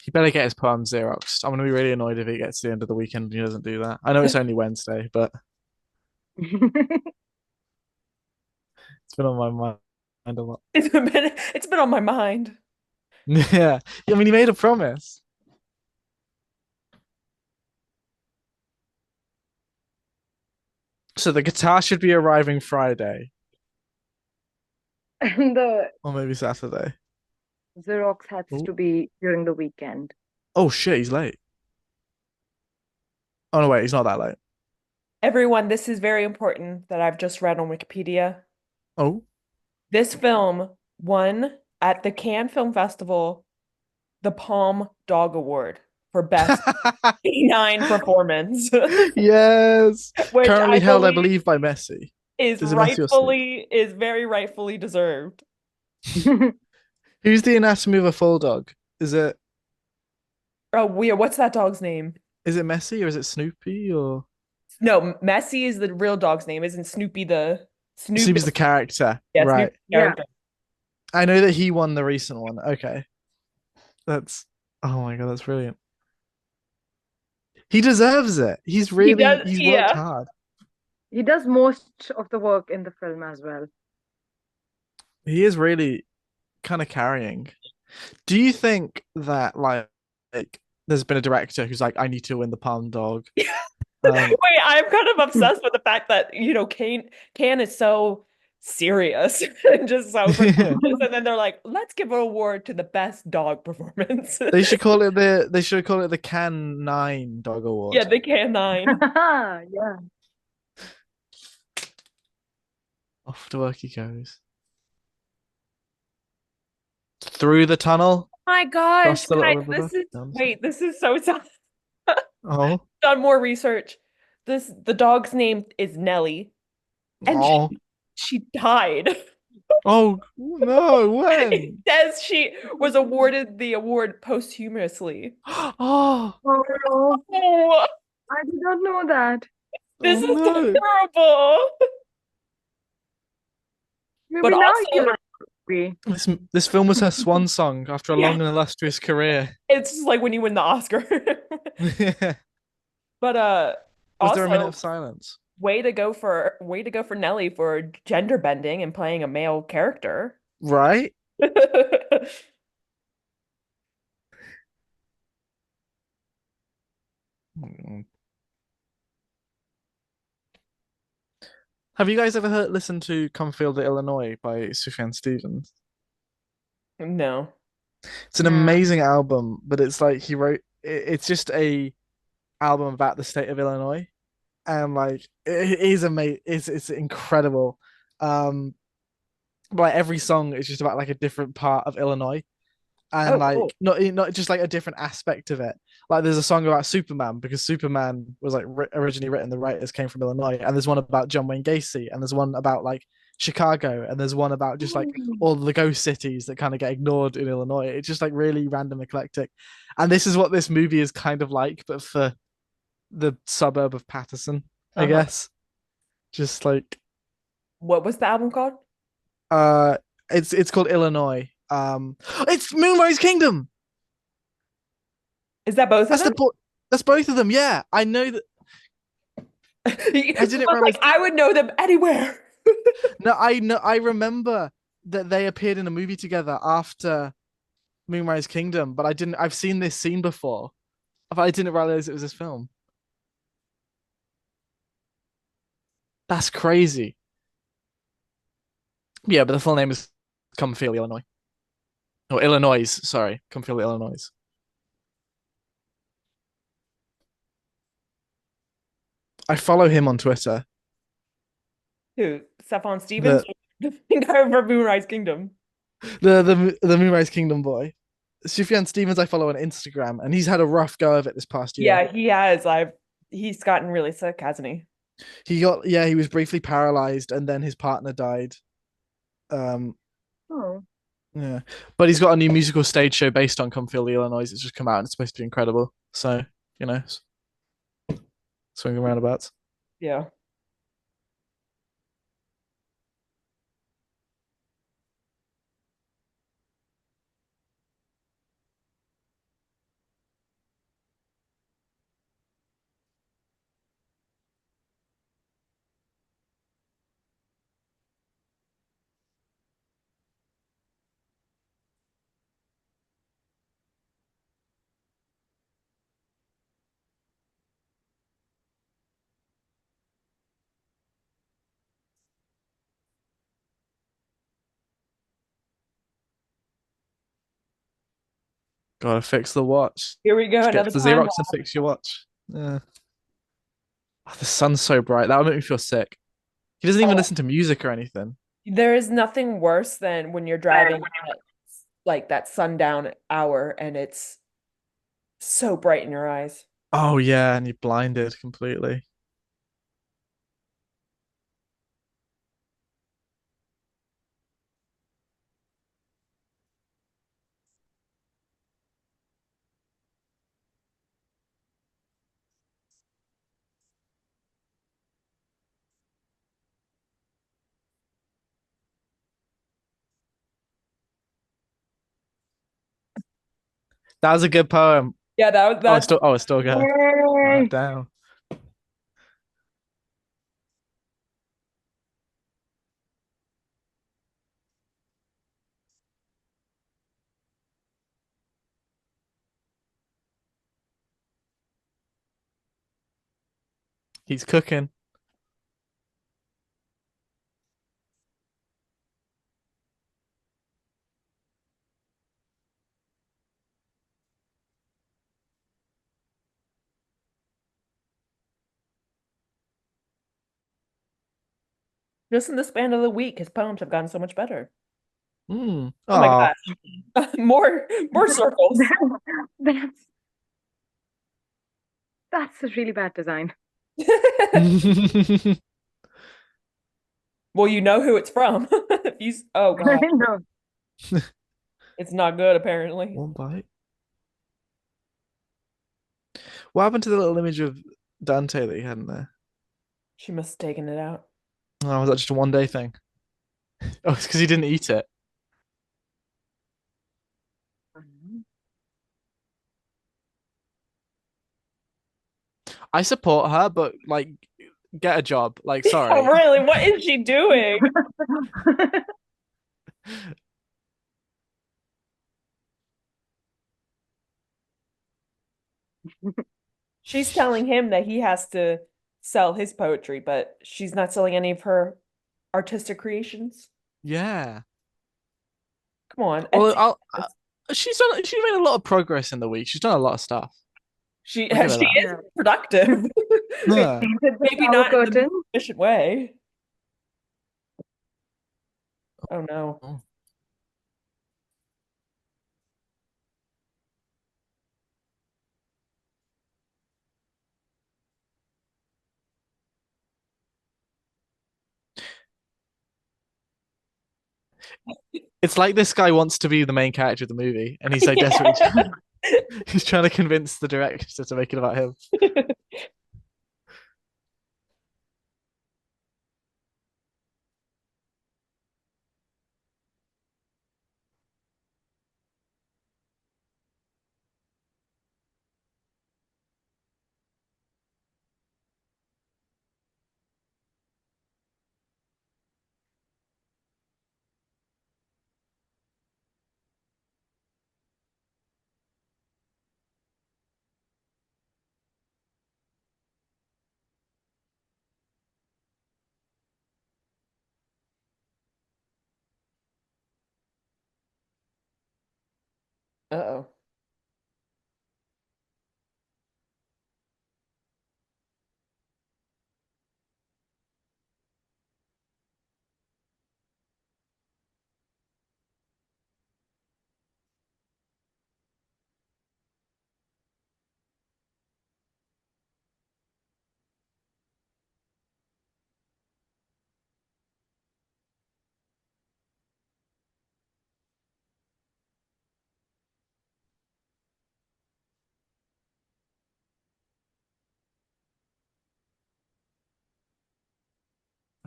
He better get his poem Xeroxed. I'm gonna be really annoyed if he gets to the end of the weekend and he doesn't do that. I know it's only Wednesday, but it's been on my mind a lot.
It's been on my mind.
Yeah. I mean, he made a promise. So the guitar should be arriving Friday
And the
or maybe Saturday.
Xerox has
Oh,
to be during the weekend.
oh shit, he's late. Oh no, wait, he's not that late.
Everyone, this is very important that I've just read on Wikipedia.
Oh.
This film won at the Cannes Film Festival the Palm Dog Award for Best Canine Performance,
Yes.
which
Currently
I
held, I
believe
believe, by Messi.
is
Is it Messi or Snoop?
very rightfully deserved.
Who's the anatomy of a full dog? Is it
Oh, weird. What's that dog's name?
is it Messi or is it Snoopy or
No, Messi is the real dog's name. Isn't Snoopy the Snoop?
Snoopy's the character?
Yeah,
Right.
Snoopy
Yeah.
character.
I know that he won the recent one. Okay. That's oh my God, that's brilliant. He deserves it.
He does,
He's worked
yeah.
hard.
He does most of the work in the film as well.
He is really kind of carrying. Do you think that like there's been a director who's like, I need to win the Palm Dog?
Wait, I'm kind of obsessed with the fact that, Can is so serious and just so precocious. And then they're like, let's give an award to the best dog performance.
they should call it the Can 9 Dog
Yeah,
Award.
the canine.
Yeah.
Off to work he goes. Through the tunnel,
My gosh,
across the little
guys,
river.
this is wait, this is so sad.
Oh,
Done more research. The dog's name is Nellie, and
oh,
she died.
oh, no,
It
when?
says she was awarded the award posthumously.
Oh,
Oh,
Oh,
I did not know that.
oh
this is
no.
terrible. But
Maybe now you
also,
like me.
This film was her swan song after a
yeah,
long and illustrious career.
it's just like when you win the Oscar. But
Was there a minute
also
of silence?
way to go for Nelly for gender bending and playing a male character.
Right? Mm. Have you guys ever listened to Come Feel the Illinois by Sufjan Stevens?
No.
It's an
No.
amazing album, but it's like he wrote it's just a album about the state of Illinois. And like it is amazing. It's incredible. Um but like every song is just about like a different part of Illinois. And
Oh, cool.
like not just like a different aspect of it. Like there's a song about Superman because Superman was like originally written. The writers came from Illinois, and there's one about John Wayne Gacy, and there's one about like Chicago, and there's one about just like
Mm.
all the ghost cities that kind of get ignored in Illinois. It's just like really random, eclectic, and this is what this movie is kind of like, but for the suburb of Paterson, I
Uh-huh.
guess. Just like
What was the album called?
uh, it's called Illinois. It's Moonrise Kingdom.
Is that both of
That's
them?
that's both of them. Yeah, I know that. I
I
didn't
was
realize.
like, I would know them anywhere.
No, I know. I remember that they appeared in a movie together after Moonrise Kingdom, but I didn't. I've seen this scene before, but I didn't realize it was this film. That's crazy. Yeah, but the full name is Come Feel Illinois. Oh, Illinois. Sorry, Come Feel Illinois. I follow him on Twitter.
Who? Stephon Stevens?
The
The guy from Moonrise Kingdom.
the Moonrise Kingdom boy. Sufjan Stevens I follow on Instagram, and he's had a rough go of it this past year.
Yeah, he has. He's gotten really sick, hasn't he?
He was briefly paralyzed, and then his partner died. Um,
Oh.
yeah, but he's got a new musical stage show based on Come Feel the Illinois. It's just come out, and it's supposed to be incredible. So you know, swinging roundabouts.
Yeah.
Gotta fix the watch.
Here we go,
Just get
another
to the
time.
Xerox and fix your watch. Yeah. Oh, the sun's so bright. That would make me feel sick. He doesn't even
Oh,
listen to music or anything.
there is nothing worse than when you're driving at like that sundown hour and it's so bright in your eyes.
Oh yeah, and you're blinded completely. That was a good poem.
Yeah, that's
It's still going. Oh,
Yay.
damn. He's cooking.
Just in the span of the week, his poems have gotten so much better.
Mm.
Oh my
Oh.
gosh. More circles.
That's that's a really bad design.
Well, you know who it's from. If you, oh God,
No.
it's not good apparently.
One bite. What happened to the little image of Dante that you had in there?
She must have taken it out.
Oh, was that just a 1 day thing? Oh, it's because he didn't eat it. I support her, but like, get a job. Like,
Oh,
sorry.
really? What is she doing? She's telling him that he has to sell his poetry, but she's not selling any of her artistic creations.
Yeah.
Come on,
Well,
Etsy.
she's made a lot of progress in the week. She's done a lot of stuff.
She
I'll give her
she
that.
is
Yeah.
productive.
She
Yeah.
painted the
Maybe
shower
not in the most
curtain.
efficient way. Oh no.
Oh. It's like this guy wants to be the main character of the movie, and he's like desperately
Yeah.
he's trying to convince the director to make it about him.
Uh-oh.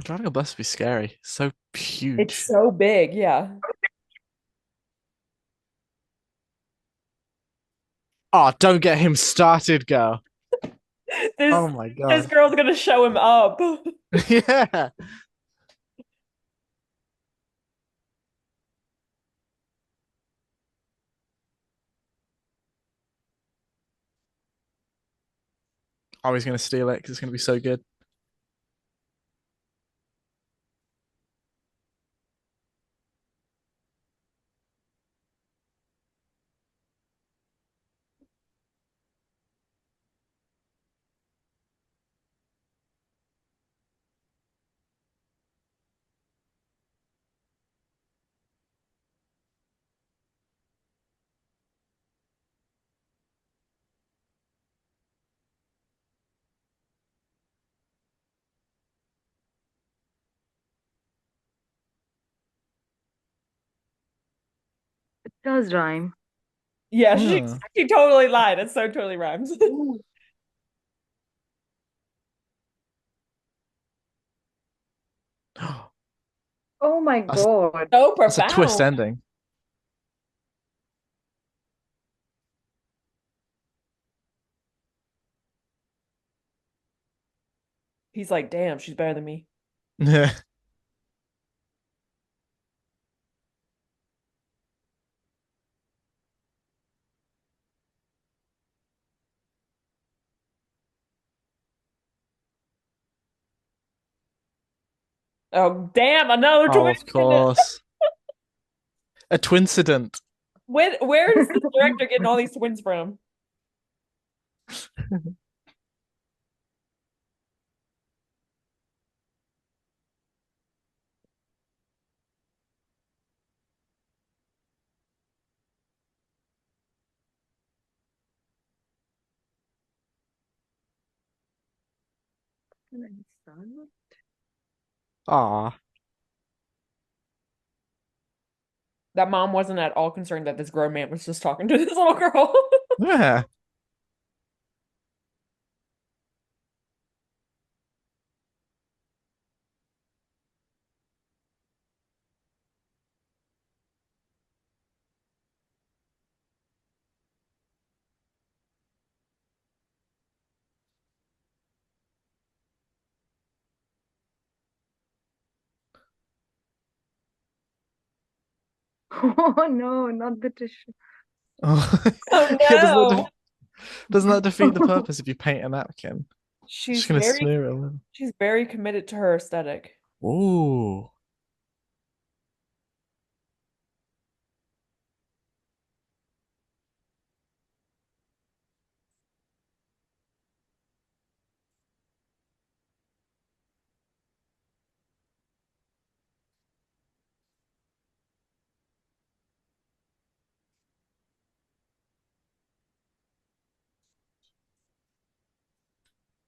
Driving a bus would be scary. So
It's
huge.
so big, yeah.
Oh, don't get him started, girl.
This
Oh my
this
god.
girl's gonna show him up.
Yeah. Oh, he's gonna steal it because it's gonna be so good.
It does rhyme.
Yeah,
Hmm.
she totally lied. It so totally rhymes.
Oh my
That's
God.
So
that's a twist
profound.
ending.
He's like, damn, she's better than me.
Yeah.
Oh, damn, another
Oh,
twist.
of course. A twincident.
Where is the director getting all these twins from?
An insult?
Ah,
That mom wasn't at all concerned that this grown man was just talking to this little girl.
yeah.
Oh no, not the tissue.
Oh,
Oh
yeah.
no.
Doesn't that defeat the purpose if you paint a napkin? Just
She's
gonna
very
smear it all over.
she's very committed to her aesthetic.
Ooh.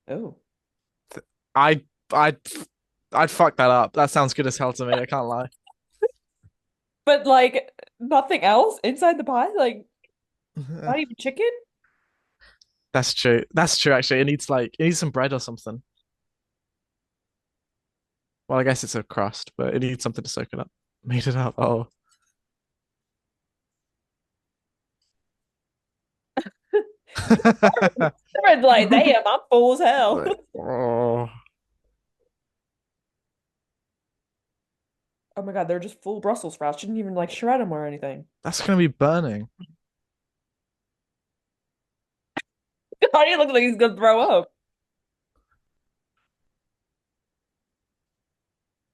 Oh.
I I'd I'd fuck that up. That sounds good as hell to me. I can't lie.
But like nothing else inside the pie? Like not even chicken?
That's true. That's true. Actually, it needs some bread or something. Well, I guess it's a crust, but it needs something to soak it up. Made it up. Oh.
They're like, damn, I'm full as hell.
Like, oh,
Oh my God, they're just full Brussels sprouts. Shouldn't even like shred them or anything.
that's gonna be burning.
How do you look like he's gonna throw up?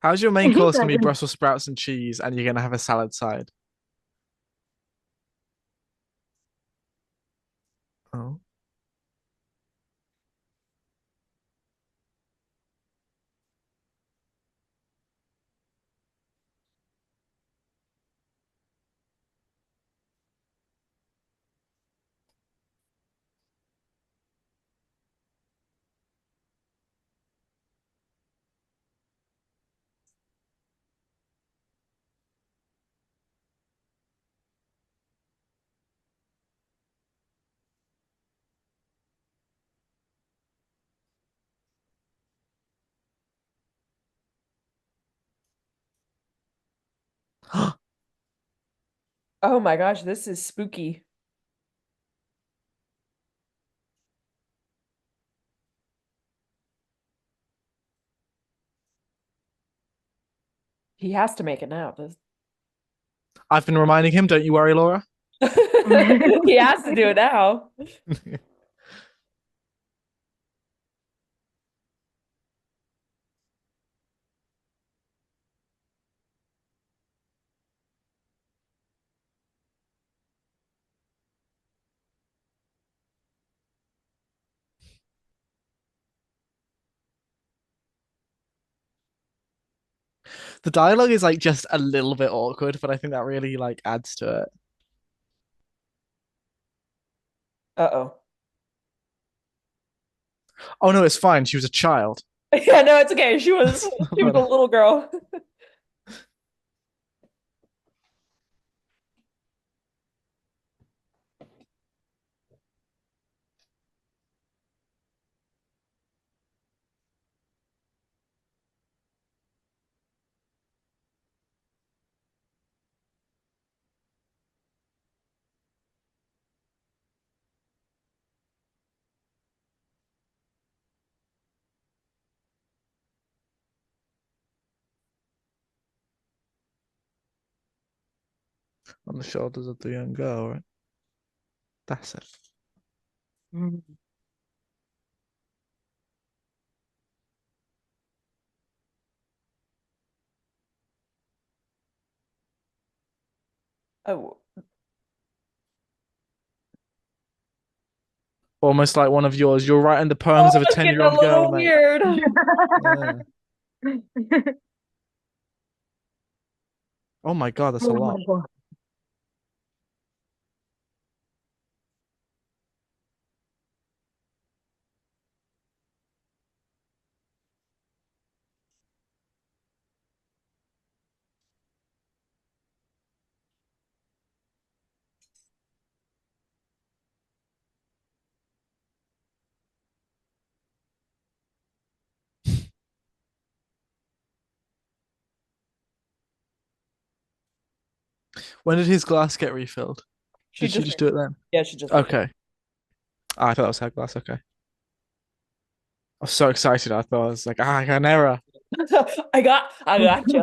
How's your main
He
course gonna be
doesn't.
Brussels sprouts and cheese, and you're gonna have a salad side? Oh.
Oh my gosh, this is spooky. He has to make it now.
I've been reminding him, don't you worry, Laura.
He has to do it now.
The dialogue is like just a little bit awkward, but I think that really like adds to it.
Uh-oh.
Oh no, it's fine. She was a child.
Yeah, no, it's okay. She was a
But,
little girl.
on the shoulders of the young girl, right? That's it.
Oh.
Almost like one of yours. You're writing the
Oh,
poems of a
it's getting a
10-year-old girl,
little
mate.
weird.
Yeah. Oh my God, that's a
Oh my
lot.
God.
When did his glass get refilled?
She
Did she
just
just do it then?
yeah, she just refilled.
Okay. Ah, I thought it was her glass. Okay. I was so excited. I thought I was like, I got an error.
I gotcha.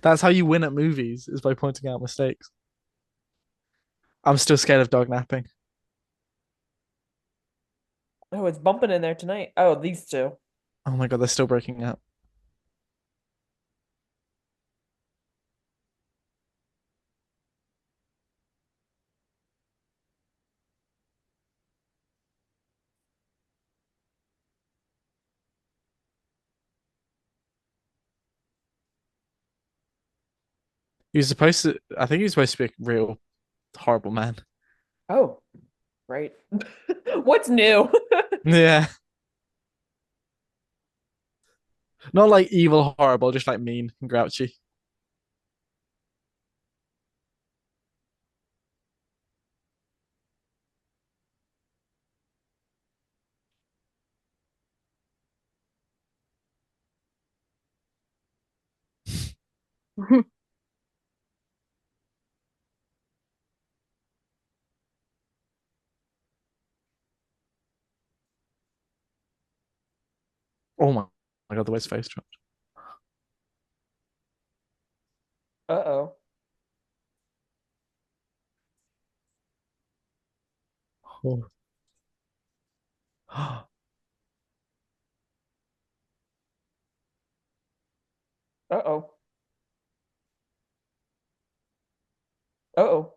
That's how you win at movies, is by pointing out mistakes. I'm still scared of dog napping.
Oh, it's bumping in there tonight. Oh, these two.
Oh my God, they're still breaking up. He was supposed to, I think he was supposed to be a real horrible man.
Oh, right. What's new?
Yeah. Not like evil, horrible, just like mean and grouchy. Oh my God, the way his face dropped.
Uh-oh.
Oh.
Uh-oh. Uh-oh.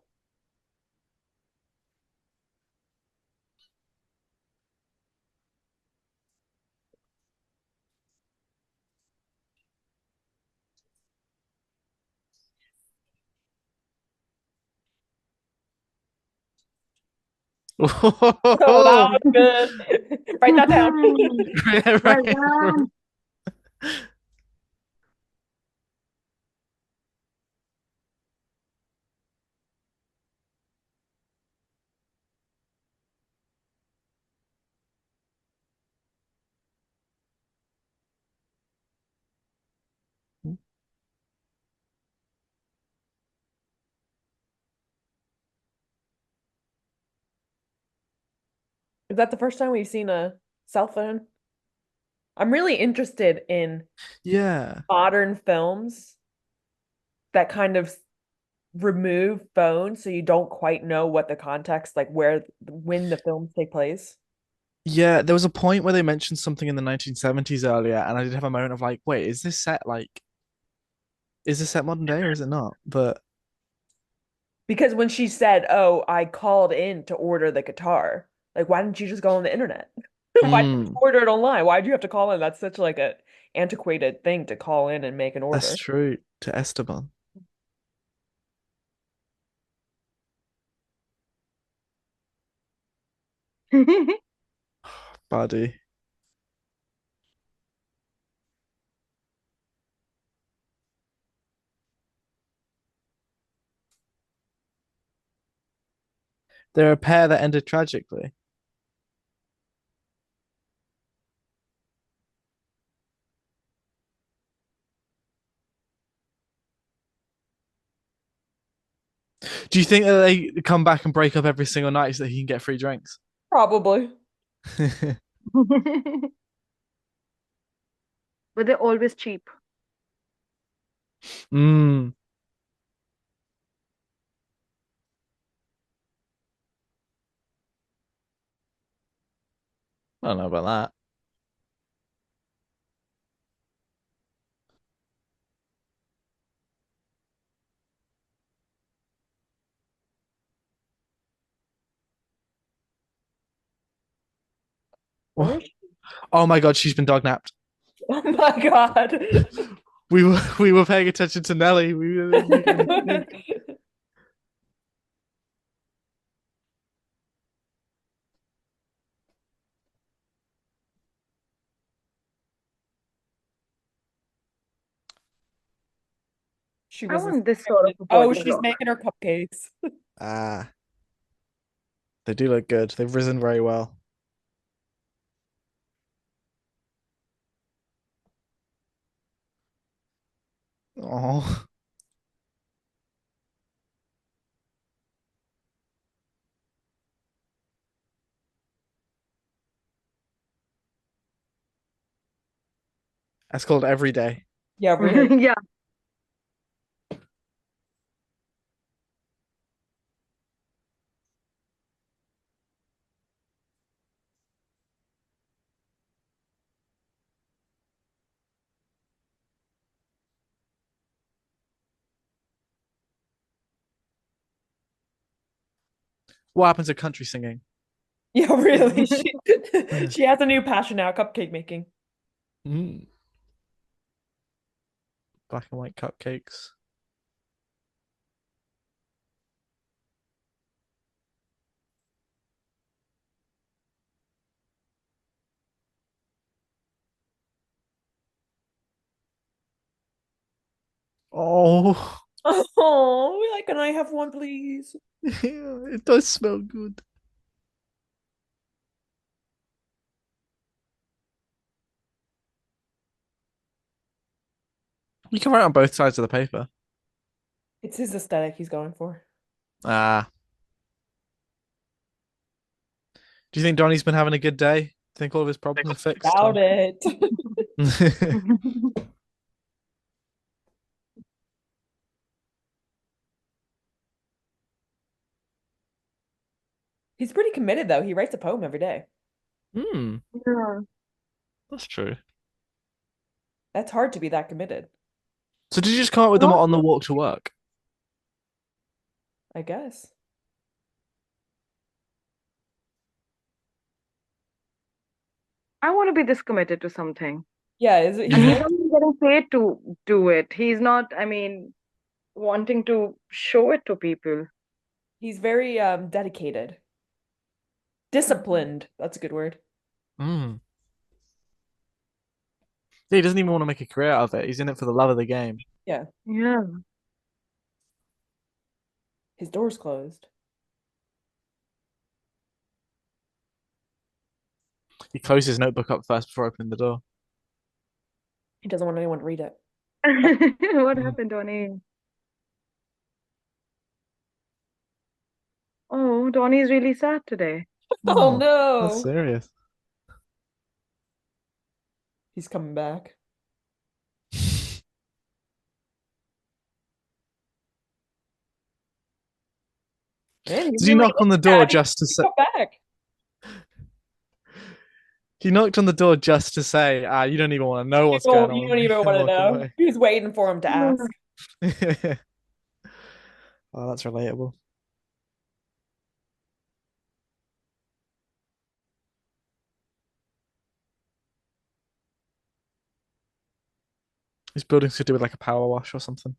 Oh, that
Oh,
was good. Write that down.
yeah,
Well
right.
done.
Is that the first time we've seen a cell phone? I'm really interested in
Yeah.
modern films that kind of remove phones so you don't quite know what the context, like where, when the films take place.
Yeah, there was a point where they mentioned something in the 1970s earlier, and I did have a moment of like, wait, is this set modern day or is it not? But
Because when she said, "Oh, I called in to order the guitar," like, why didn't you just go on the internet? Why didn't you
mm,
order it online? Why'd you have to call in? That's such like a antiquated thing to call in and make an
that's
order.
true to Esteban, buddy. They're a pair that ended tragically. Do you think that they come back and break up every single night so that he can get free drinks?
Probably.
But they're always cheap.
mm, I don't know about that.
Where
Oh,
is she?
oh my God, she's been dog napped.
Oh my God.
We were paying attention to Nelly. We were making a mistake.
She
I
was
want this sort of a
oh,
body
she's
rock.
making her cupcakes.
Ah, they do look good. They've risen very well. Oh, That's called Every Day.
Yeah, really.
Yeah.
What happens to country singing?
Yeah, really. She
Yeah.
she has a new passion now, cupcake making.
Mm. Black and white cupcakes. Oh,
Oh, like, can I have one, please?
yeah, it does smell good. You can write on both sides of the paper.
It's his aesthetic he's going for.
Ah. Do you think Donnie's been having a good day? Think all of his problems are fixed,
Doubt
or
it. He's pretty committed though. He writes a poem every day.
Hmm,
Yeah.
that's true.
That's hard to be that committed,
So did you just come up with them
What?
on the walk to work?
I guess.
I want to be this committed to something.
Yeah, is it,
And
he's
he's
Yeah.
very
not even getting paid to do it. He's not, I mean, wanting to show it to people.
he's very dedicated.
Mhm.
Disciplined. That's a good word.
Mm. Yeah, he doesn't even want to make a career out of it. He's in it for the love of the game.
Yeah.
Yeah.
His door's closed.
He closed his notebook up first before opening the door.
He doesn't want anyone to read it.
What
Mm.
happened, Donnie? Oh, Donnie's really sad today.
Oh
Oh, that's
no.
serious.
He's coming back. Man, he's
Did he
really
knock on the
into
door
that.
just to
He
say?
come back.
He knocked on the door just to say, "Ah, you don't even want to know what's going on
You
with
don't
me,"
even
and
want to
walk
know.
away.
He's waiting for him to
Yeah.
ask.
Oh, that's relatable. His buildings could do with like a power wash or something.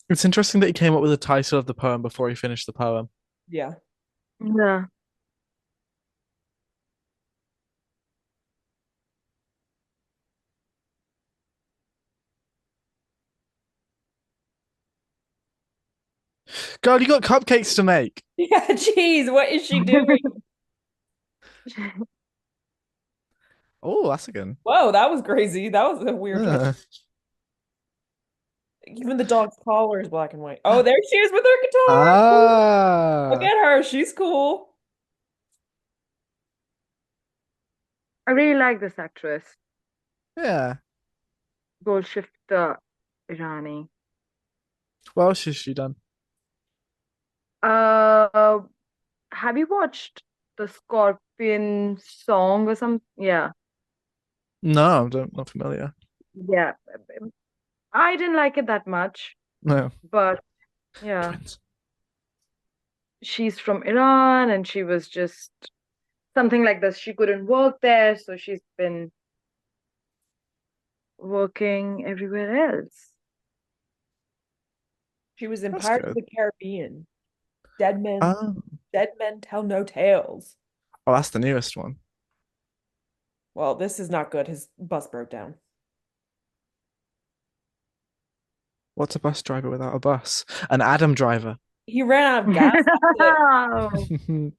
It's interesting that he came up with the title of the poem before he finished the poem.
Yeah.
Yeah.
God, you got cupcakes to make.
Yeah, jeez, what is she doing?
Oh, that's a good
Whoa, that was crazy. That was a weird choice.
one.
Even the dog's collar is black and white. Oh, there she is with her guitar. Look
Ah,
at her. She's cool.
I really like this actress,
yeah.
Golshifta Irani.
What else has she done?
Uh, have you watched the Scorpion song or something? Yeah.
No, not familiar.
Yeah. I didn't like it that much,
No.
but yeah,
Twins.
she's from Iran and she was just something like this. She couldn't work there, so she's been working everywhere else.
She was in
That's
Pirates of
good.
the Caribbean. Dead Man's
Ah.
Dead men tell no tales.
Oh, that's the newest one.
Well, this is not good. His bus broke down.
What's a bus driver without a bus? An Adam driver.
He ran out of gas. That's it.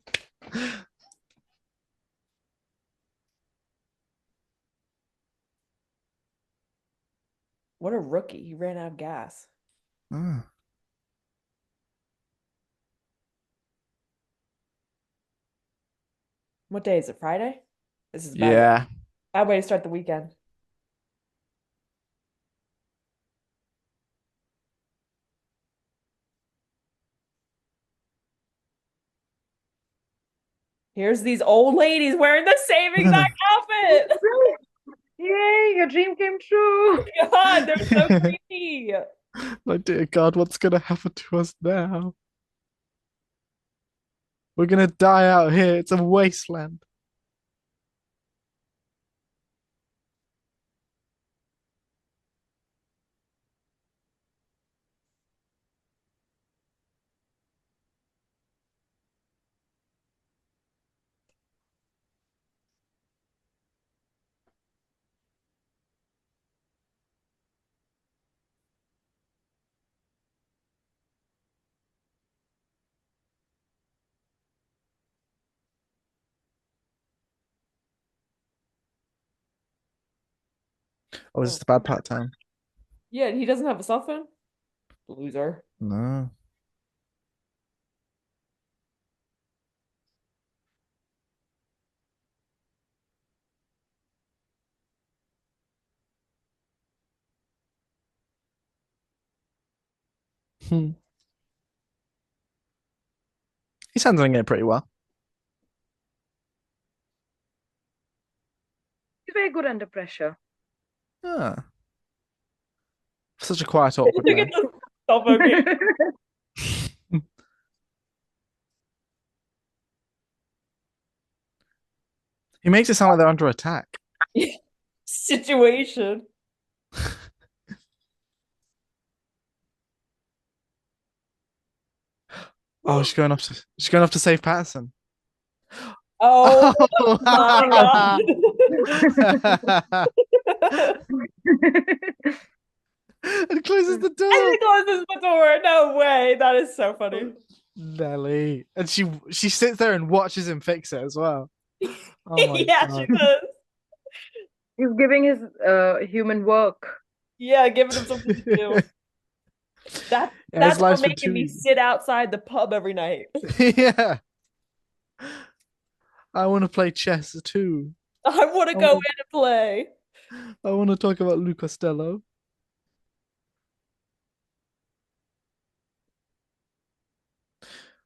What a rookie. He ran out of gas.
Ah,
What day is it? Friday? This is a
yeah.
bad way to start the weekend. Here's these old ladies wearing the same exact outfit.
Yay, your dream came true.
God, they're so creepy.
Like, dear God, what's gonna happen to us now? We're gonna die out here. It's a wasteland. Oh, is
Oh,
this the bad part time?
yeah, he doesn't have a cell phone? Loser.
No. Hmm. He's handling it pretty well.
He's very good under pressure.
Ah, such a quiet, awkward
Look at
man.
the cell phone game.
He makes it sound like they're under attack.
Situation.
Oh, she's going off to save Patterson.
Oh my
Oh,
God.
and closes the
And
door.
he closes the door. No way. That is so funny.
Nelly. And she sits there and watches him fix it as well. Oh my
Yeah, she
God.
does.
He's giving his human work.
Yeah, giving him something to do. That
Yeah, his
that's for
life's been
making
too
me
easy.
sit outside the pub every night.
Yeah. I want to play chess too.
I want to
I
go
want
in and play.
I want to talk about Luke Costello.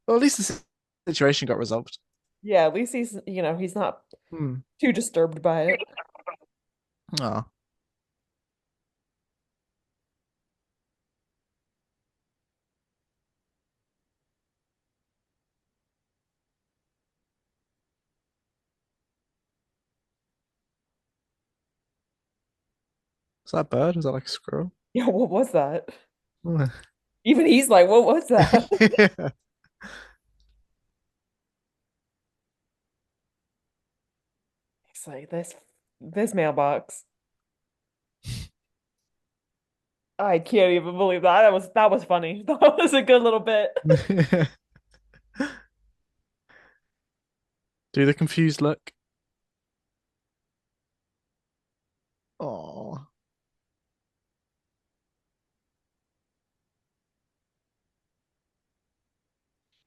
Well, at least the situation got resolved.
Yeah, at least he's not
Hmm.
too disturbed by it.
Oh, was that a bird? Was that like a squirrel?
Yeah, what was that?
Oh.
Even he's like, what was that?
Yeah.
He's like, this mailbox. I can't even believe that. That was funny. That was a good little bit.
Do the confused look. Oh,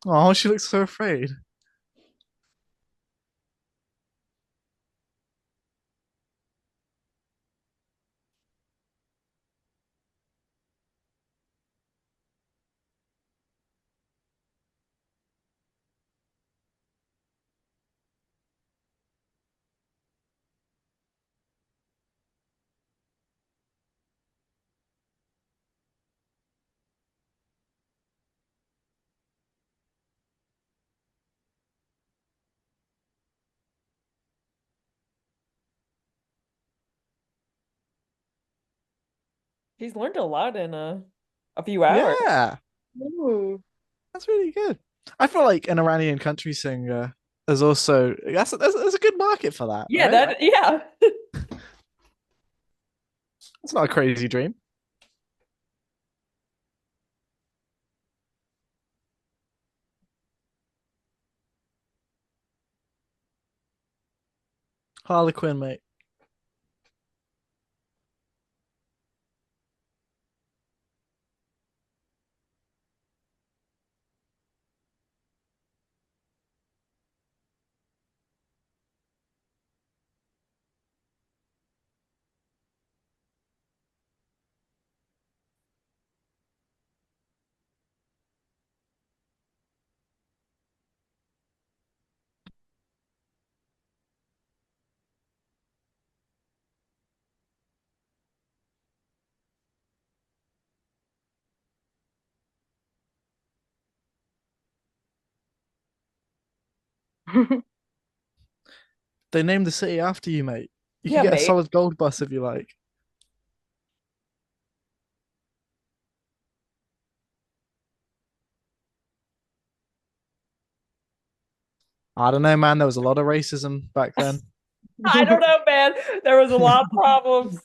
oh, she looks so afraid.
He's learned a lot in a few hours.
Yeah,
Ooh.
that's really good. I feel like an Iranian country singer is also there's a good market for that,
Yeah,
right?
that yeah.
It's not a crazy dream. Harlequin, mate. They named the city after you, mate. You could
Yeah,
get a
mate.
solid gold bus if you like. I don't know, man. There was a lot of racism back then.
I don't know, man. There was a lot of problems.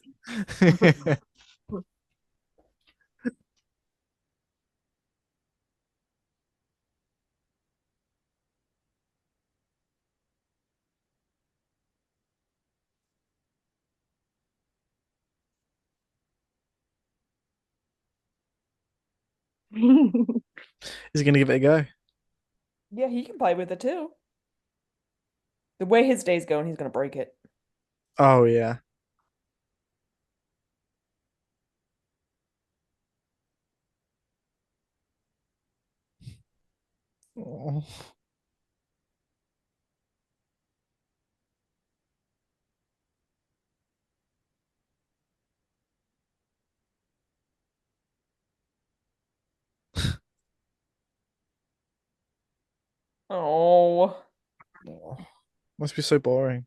Is he gonna give it a go?
Yeah, he can play with it too. The way his day's going, he's gonna break it.
Oh yeah. Oh,
Oh.
must be so boring.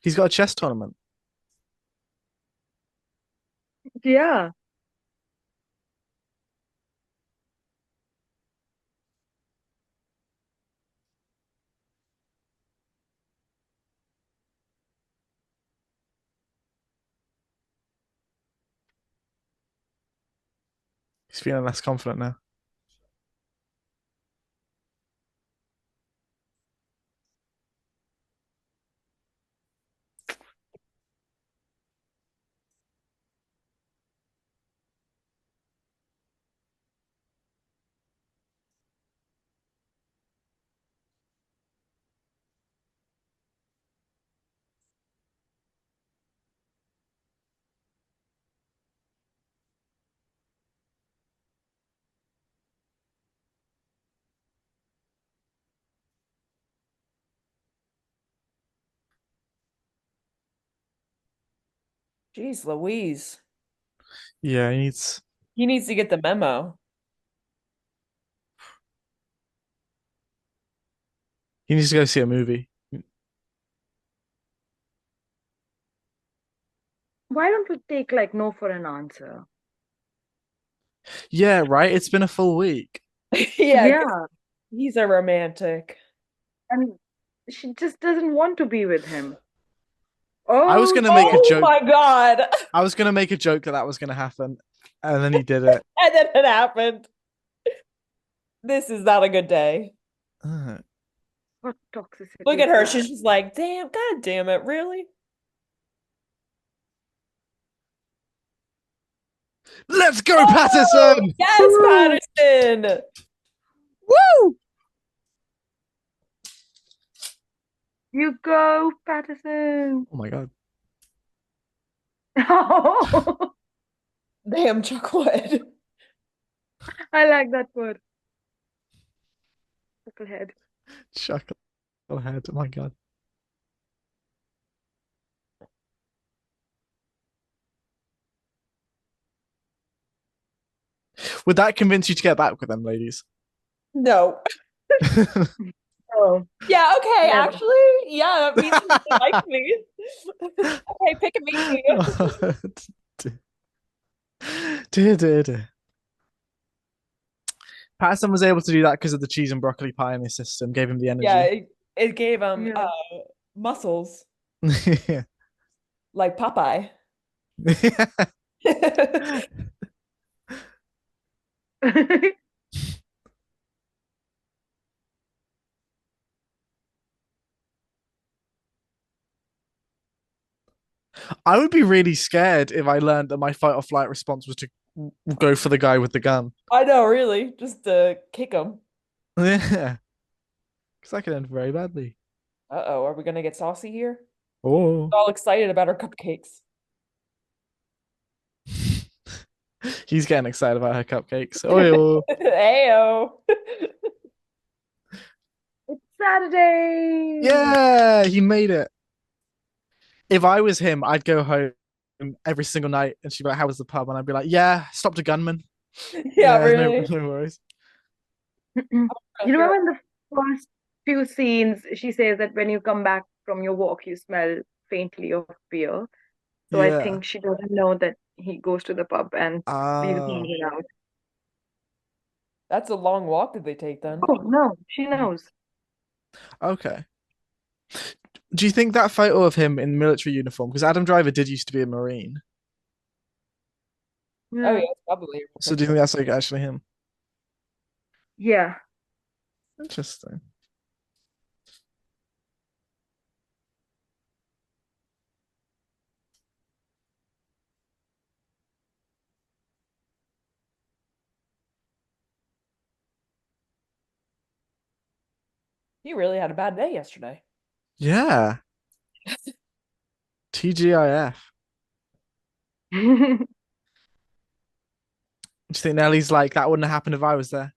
He's got a chess tournament.
Yeah.
He's feeling less confident now.
Jeez Louise.
Yeah, he needs
He needs to get the memo.
he needs to go see a movie.
Why don't we take like no for an answer?
Yeah, right. It's been a full week.
Yeah, 'cause
Yeah.
he's a romantic.
And she just doesn't want to be with him.
I was
Oh,
gonna make a
Oh
joke.
my God.
I was gonna make a joke that that was gonna happen, and then he did it.
And then it happened. This is not a good day.
Uh,
what
Look
toxicity
at
is
her.
that?
She's just like, damn, God damn it, really?
Let's go,
Oh,
Patterson!
yes,
Woo!
Patterson.
Woo!
You go, Paterson.
Oh my god.
Oh,
Damn, Chuckwood.
I like that word. Chucklehead.
Chucklehead. Oh my god. Would that convince you to get back with them, ladies?
No.
Oh,
Yeah, okay,
never.
actually, yeah, that means he really likes me. Okay, pick a me.
Dear, dear, dear. Patterson was able to do that because of the cheese and broccoli pie in his system, gave him the
Yeah,
energy.
it gave him
Yeah.
muscles
Yeah.
like Popeye.
I would be really scared if I learned that my fight or flight response was to go for the guy with the gun.
I know, really, just to kick him.
Yeah, because that could end very badly.
Uh-oh, are we gonna get saucy here?
Oh,
All excited about our cupcakes.
he's getting excited about her cupcakes. Oh,
Ayo.
It's Saturday.
yeah, he made it. If I was him, I'd go home every single night and she'd be like, "How was the pub?" And I'd be like, "Yeah, stopped a gunman.
Yeah,
Yeah, no,
really.
no worries."
You
I feel
remember in the first few scenes, she says that when you come back from your walk, you smell faintly of beer. So I
Yeah.
think she doesn't know that he goes to the pub and leaves
Ah,
it out.
that's a long walk that they take then.
Oh, no, she knows.
okay. Do you think that photo of him in military uniform, because Adam Driver did used to be a Marine,
Oh yeah,
Yeah.
it's probably a real
so do you
picture.
think that's like actually him?
Yeah.
Interesting.
He really had a bad day yesterday.
Yeah. TGIF. Do you think Nellie's like that wouldn't have happened if I was there?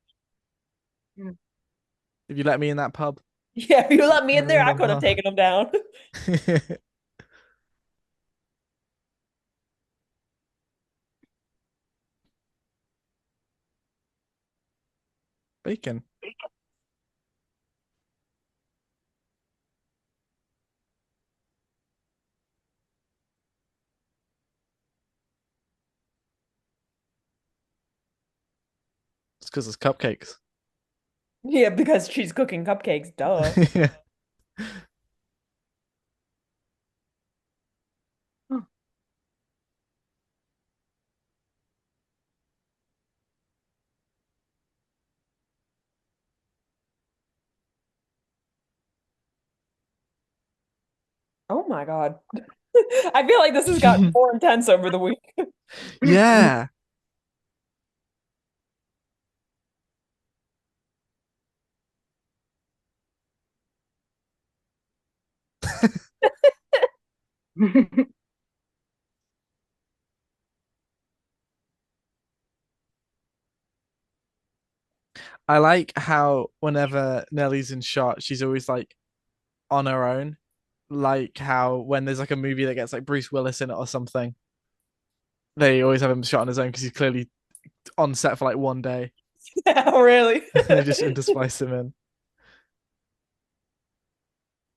If you let me in that pub?
Yeah, if you let me in
Let me
there,
in
I
that
could have
pub.
taken him down.
Bacon. It's because it's cupcakes.
Yeah, because she's cooking cupcakes, duh.
Yeah.
Oh,
Oh my God. I feel like this has gotten more intense over the week.
Yeah. I like how whenever Nellie's in shot, she's always like on her own. Like how when there's like a movie that gets like Bruce Willis in it or something, they always have him shot on his own because he's clearly on set for like one day.
Yeah, really.
They just intersplice him in.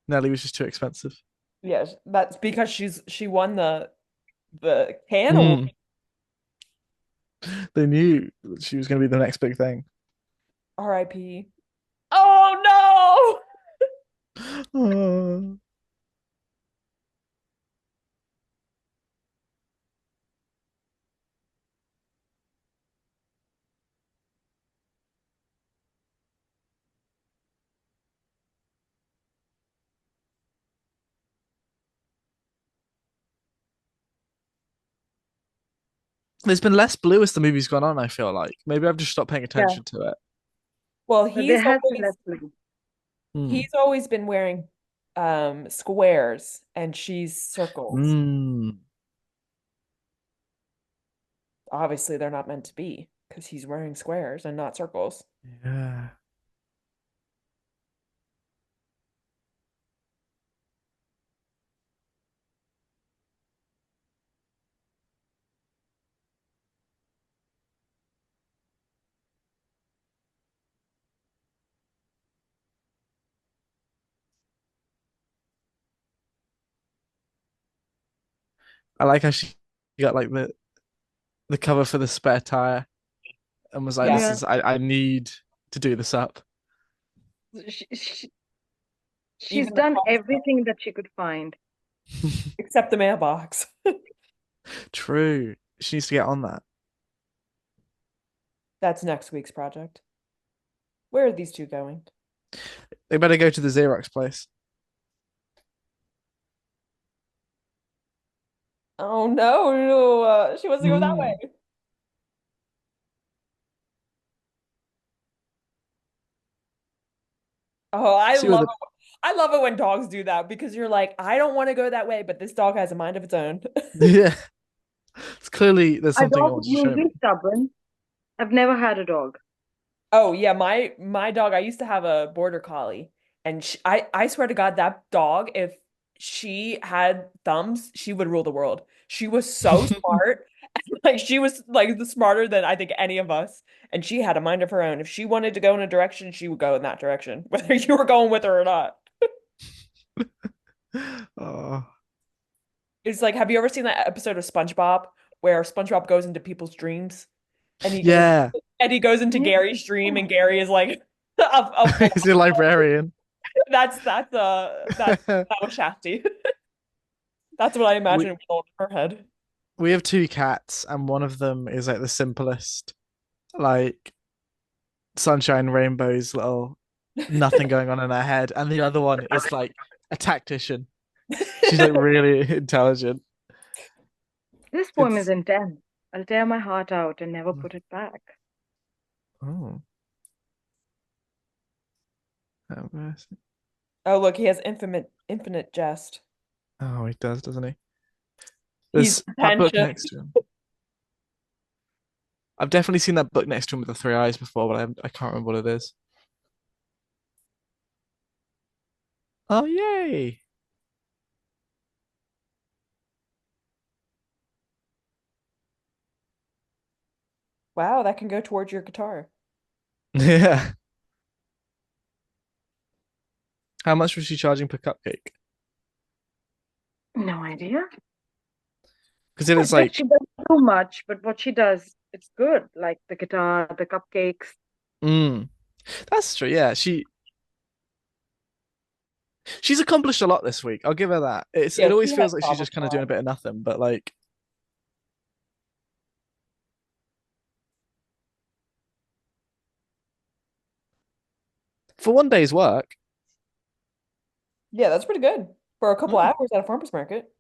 Nelly was just too expensive.
Yes, that's because she won the can award.
Mm. They knew that she was going to be the next big thing.
R.I.P. Oh
Oh. There's been less blue as the movie's gone on, I feel like. Maybe I've just stopped paying
yeah.
attention to it.
Well,
But there has been less blue.
Hmm.
he's always been wearing squares and she's circles.
Mm.
Obviously, they're not meant to be because he's wearing squares and not circles.
Yeah. I like how she got like the cover for the spare tire and was like,
Yeah.
"This
Yeah.
is I need to do this up."
She, she, she's
Even the
done
cost,
everything that she could find.
except the mailbox.
True. She needs to get on that.
That's next week's project. Where are these two going?
They better go to the Xerox place.
Oh no, no, she wants to go that
Mm.
way. Oh, I
See what
love
the
it. I love it when dogs do that because you're like, I don't want to go that way, but this dog has a mind of its own.
yeah. It's clearly there's
A
something it
dog
wants to
will
show me.
be stubborn. I've never had a dog.
Oh yeah, my dog, I used to have a border collie and I swear to God that dog if she had thumbs, she would rule the world. She was so smart. Like she was like the smarter than I think any of us and she had a mind of her own. If she wanted to go in a direction, she would go in that direction, whether you were going with her or not.
Oh.
It's like have you ever seen that episode of SpongeBob where SpongeBob goes into people's dreams and
Yeah.
he goes into
Yeah.
Gary's dream and Gary is like a full
He's a librarian.
That's that was Shafty. That's what I
We
imagine going in her head.
we have two cats, and one of them is like the simplest, like sunshine, rainbows, little nothing going on in her head, and the other one is like a tactician. She's like really intelligent.
This poem is
It's
intense. I'll tear my heart out and never put it back.
oh, oh,
Oh, look, he has infinite jest.
oh, he does, doesn't he?
He's
There's that book
pretentious.
next to him. I've definitely seen that book next to him with the three eyes before, but I can't remember what it is. Oh, yay!
Wow, that can go towards your guitar.
Yeah. How much was she charging per cupcake?
No idea.
Because if
I
it's
bet
like,
she doesn't do much, but what she does, it's good. Like the guitar, the cupcakes.
mm, that's true. Yeah, she's accomplished a lot this week. I'll give her that. It
Yeah, she
always
has
feels like she's
problems
just kind of doing a
solved.
bit of nothing, but like for one day's work.
Yeah, that's pretty good for a couple
Mm.
hours at a farmer's market.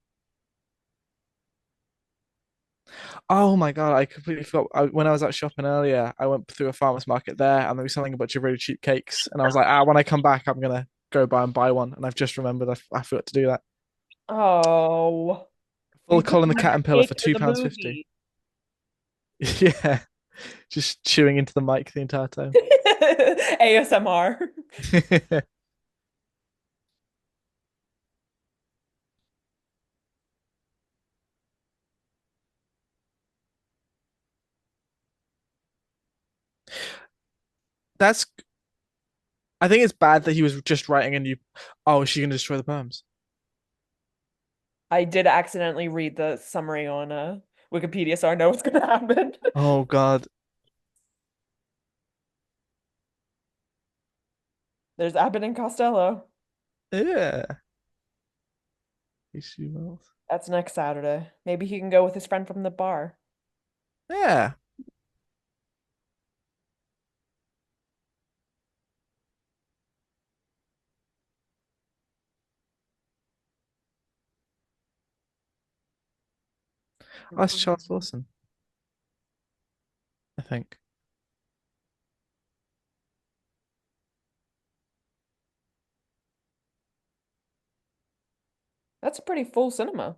Oh my God, I completely forgot. When I was out shopping earlier, I went through a farmer's market there and they were selling a bunch of really cheap cakes. And I was like, when I come back, I'm gonna go buy one. And I've just remembered I forgot to do that.
Oh,
Full
you could
Colin the
have
Cat
your
and Pillar
cake
for
for
two
the
pounds fifty.
movie.
Yeah, just chewing into the mic the entire time.
ASMR.
That's. I think it's bad that he was just writing a new. Oh, is she gonna destroy the poems?
I did accidentally read the summary on Wikipedia, so I know what's gonna happen.
Oh God.
There's Abbott and Costello.
Yeah. She will.
That's next Saturday. Maybe he can go with his friend from the bar.
Yeah. Oh, that's Charles Wilson, I think.
That's a pretty full cinema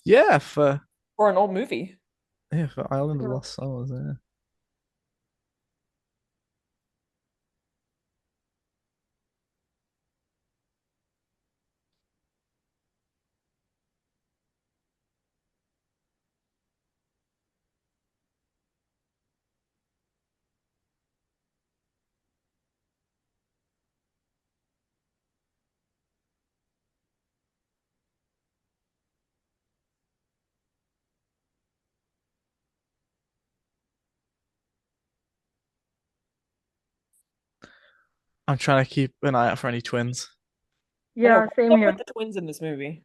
Yeah,
for an old movie.
for Island of Lost Souls. Yeah. I'm trying to keep an eye out for any twins.
I know.
Yeah,
What's
same
up with
here.
the twins in this movie?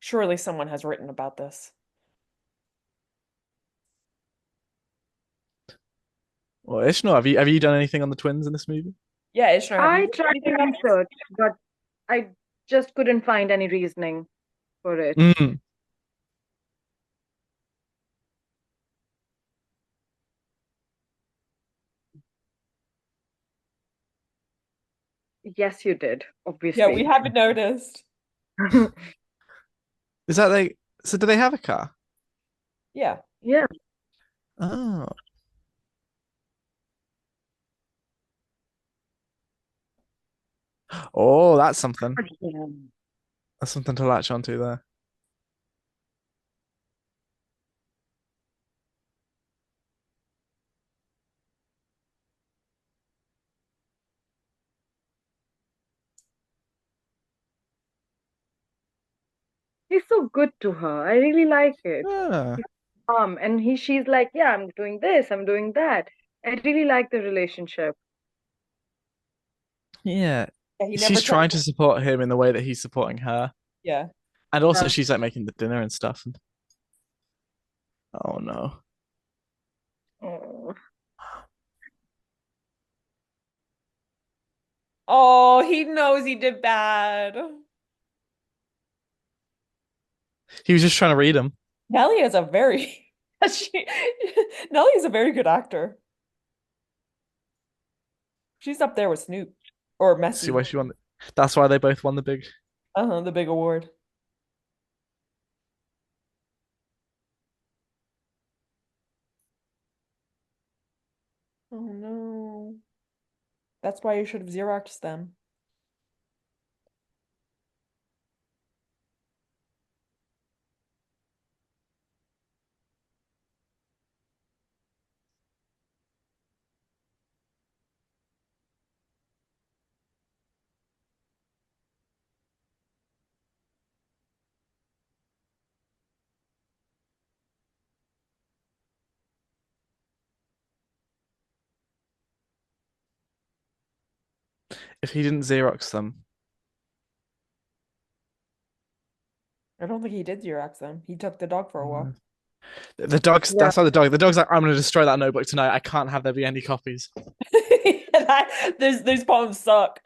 Surely someone has written about this.
Well, Ishmael, have you done anything on the twins in this movie?
Yeah, Ishnar, have you
I
written
tried to
anything about this?
research, but I just couldn't find any reasoning for it.
Mm.
Yes, you did,
Yeah, we
obviously.
haven't noticed.
Is that they? So do they have a car?
Yeah.
Yeah.
Oh, oh, that's something.
Again.
That's something to latch onto there.
He's so good to her. I really like it.
Ah,
He's calm, and she's like, yeah, I'm doing this, I'm doing that. I really like the relationship.
Yeah,
yeah.
he never
She's
tells.
trying to support him in the way that he's supporting her,
Yeah.
and also
Yeah.
she's like making the dinner and stuff. And oh no,
Oh.
Oh, he knows he did bad.
he was just trying to read him.
Nellie is a very she Nellie is a very good actor. She's up there with Snoop or
See
Messi.
why she won. That's why they both won the big.
Uh-huh, the big award. Oh no. That's why you should have Xeroxed them.
If he didn't Xerox them,
I don't think he did Xerox them. He took the dog for a walk.
the dog's.
Yeah.
That's how the dog. The dog's like, I'm going to destroy that notebook tonight. I can't have there be any copies.
Those poems suck.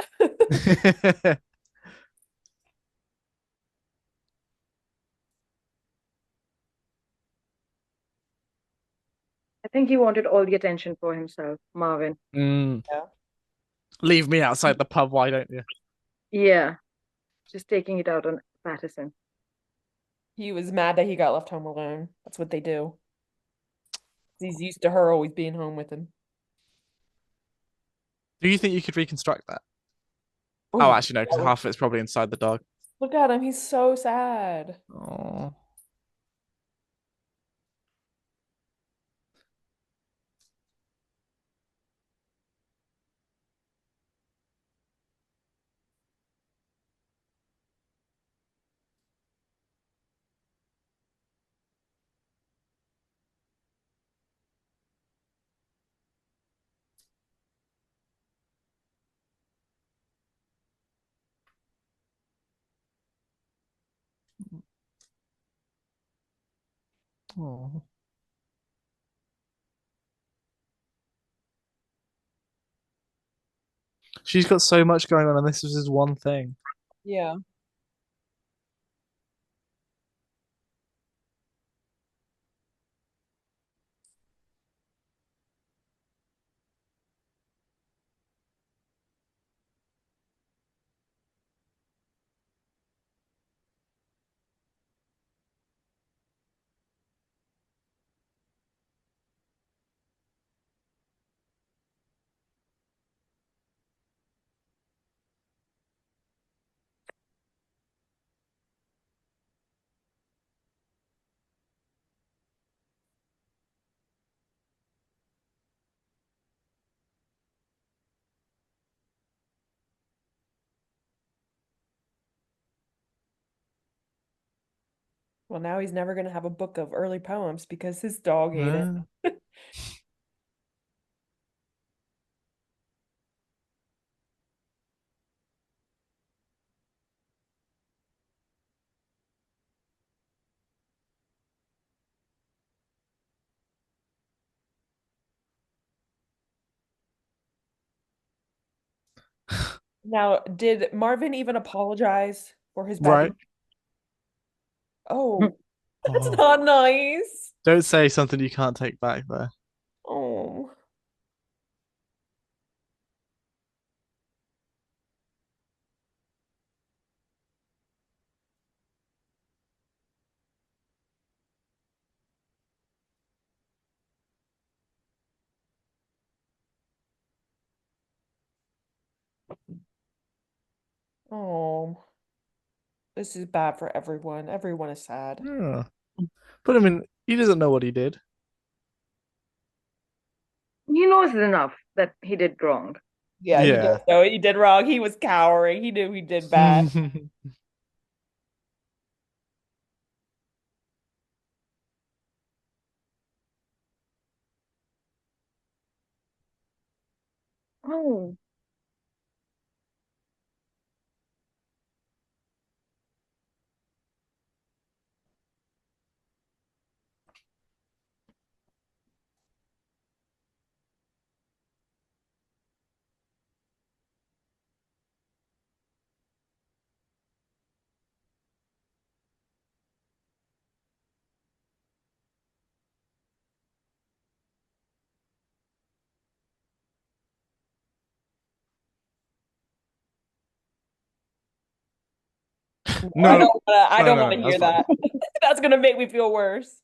I think he wanted all the attention for himself, Marvin.
Mm.
Yeah.
Leave me outside the pub, why don't you?
Yeah, just taking it out on Paterson.
He was mad that he got left home alone. That's what they do. He's used to her always being home with him.
Do you think you could reconstruct that? Oh,
Oh,
actually, no, because half of it's probably inside the dog.
look at him. He's so sad.
Oh, oh. She's got so much going on, and this is just one thing.
Yeah. Well, now he's never going to have a book of early poems because his dog ate it.
Yeah.
Now, did Marvin even apologize for his bad
Right.
behavior? Oh, that's
Oh,
not nice.
don't say something you can't take back there.
Oh, oh, this is bad for everyone. Everyone is sad.
Yeah. But I mean, he doesn't know what he did.
He knows enough that he did wrong.
Yeah, he did.
Yeah.
No, he did wrong. He was cowering. He knew he did bad.
Oh,
No, I
No,
don't wanna, I
no,
don't
no,
want
no,
to
that's
hear
fine.
that. That's gonna make me feel worse.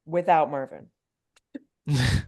Without Marvin.
yep.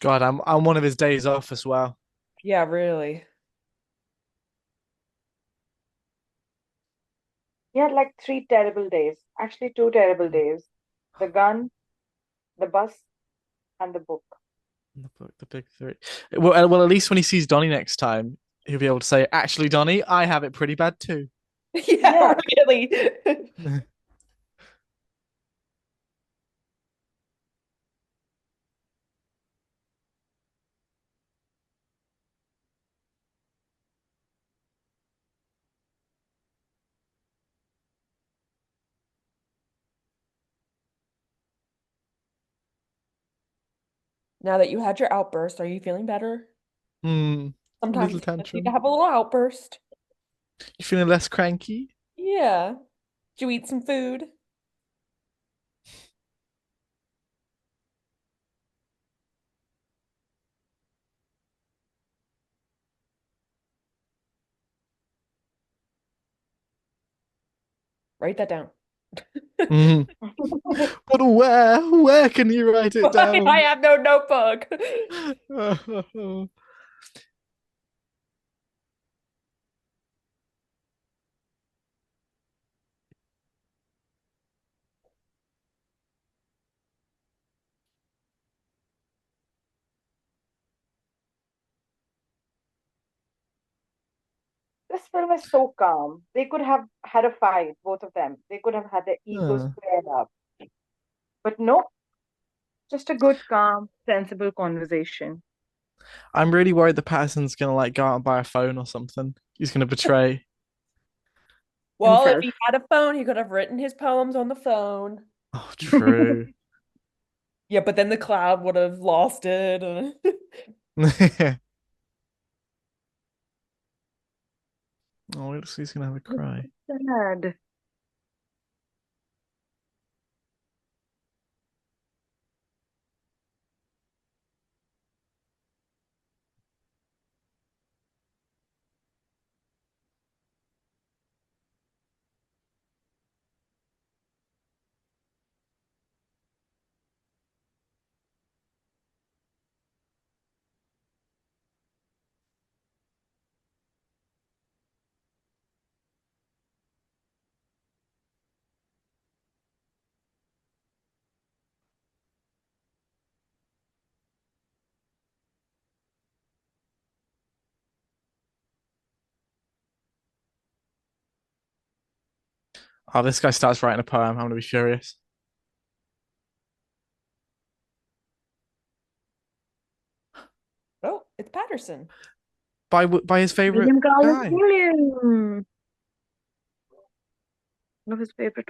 God, I'm one of his days off as well.
Yeah, really.
He had like 3 terrible days. Actually, 2 terrible days. The gun, the bus, and the book.
The book, the big three. Well, at least when he sees Donnie next time, he'll be able to say, "Actually, Donnie, I have it pretty bad too."
Yeah,
Yeah.
really. Now that you had your outburst, are you feeling better? Sometimes
Little
you just need to
tantrum.
have a little outburst.
You feeling less cranky?
Yeah. Did you eat some food? Write that down.
Mm. But where can you write it
I
down?
have no notebook.
This film is so calm. They could have had a fight, both of them. They could have had their egos
Uh,
squared up. But no, just a good, calm, sensible conversation.
I'm really worried the Patterson's gonna like go out and buy a phone or something. He's gonna betray
Well, if
Himself.
he had a phone, he could have written his poems on the phone.
Oh, true.
Yeah, but then the cloud would have lost it.
Oh, looks he's gonna have a cry.
Sad.
Oh, this guy starts writing a poem. I'm gonna be furious.
Oh, it's Paterson.
By his favorite
William Carlos
guy.
Williams. One of his favorite.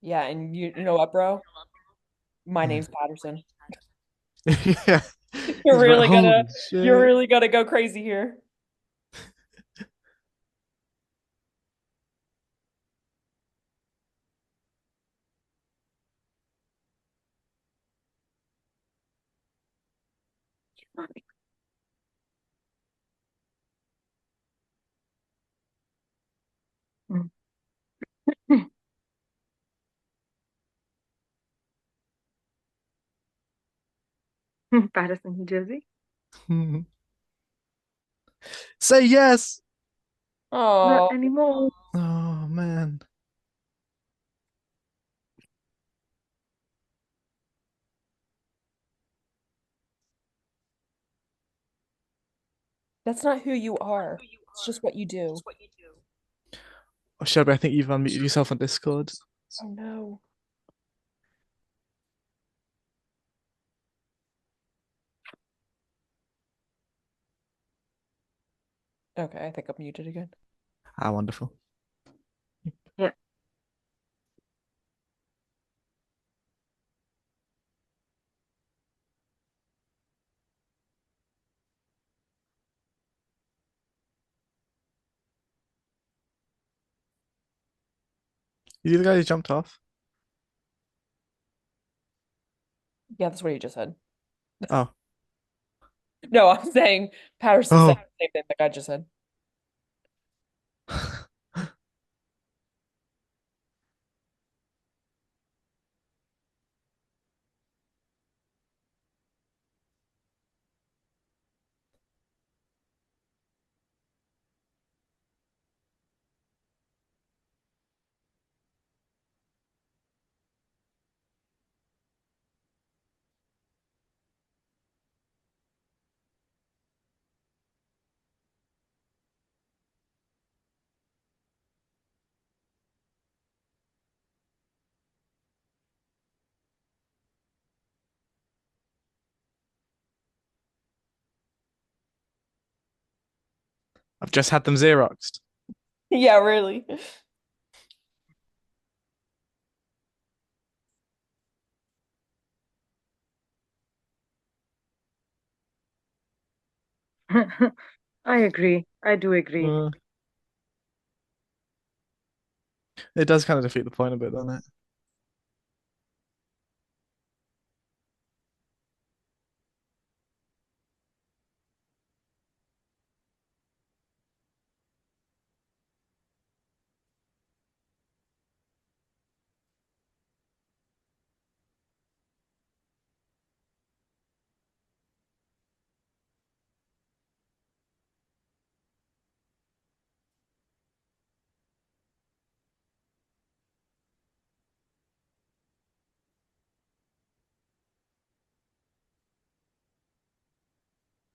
Yeah, and you know what, bro? My name's Paterson.
Yeah.
You're
He's like,
really gonna
holy
you're
shit.
really gonna go crazy here.
Mm. Patterson, New Jersey.
Say yes.
Not
Oh,
anymore.
Oh man.
that's not who you are. It's just what you do.
Oh, Shelby, I think you've unmuted yourself on Discord.
Oh no. Okay, I think I'm muted again.
Ah, wonderful.
Yeah.
You the guy who jumped off?
Yeah, that's what he just said.
Oh.
No, I'm saying Patterson said
Oh.
the same thing that guy just said.
I've just had them Xeroxed.
Yeah, really.
I agree. I do agree.
Uh, it does kind of defeat the point a bit, doesn't it?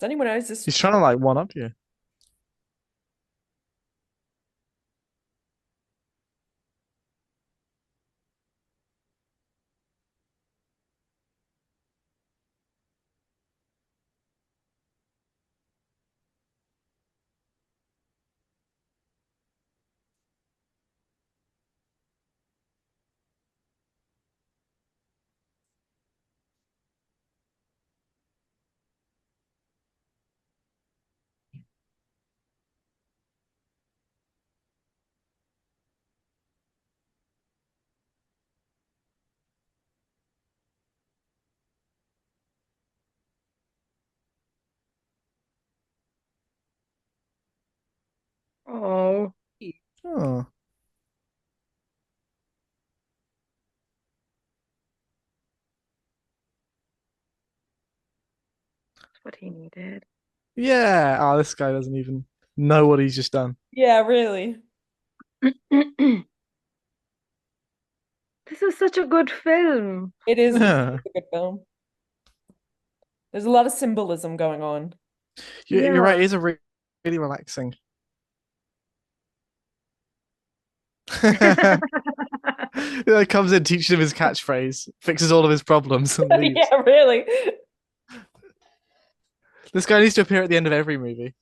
Does anyone notice this?
He's trying to like one up you.
what he needed.
Yeah. Oh, this guy doesn't even know what he's just done.
Yeah, really.
This is such a good film.
It is. It's
Yeah.
a good film. There's a lot of symbolism going on.
You're right.
Yeah.
It is a really relaxing. He comes in, teaches him his catchphrase, fixes all of his problems, and leaves.
Yeah, really.
This guy needs to appear at the end of every movie.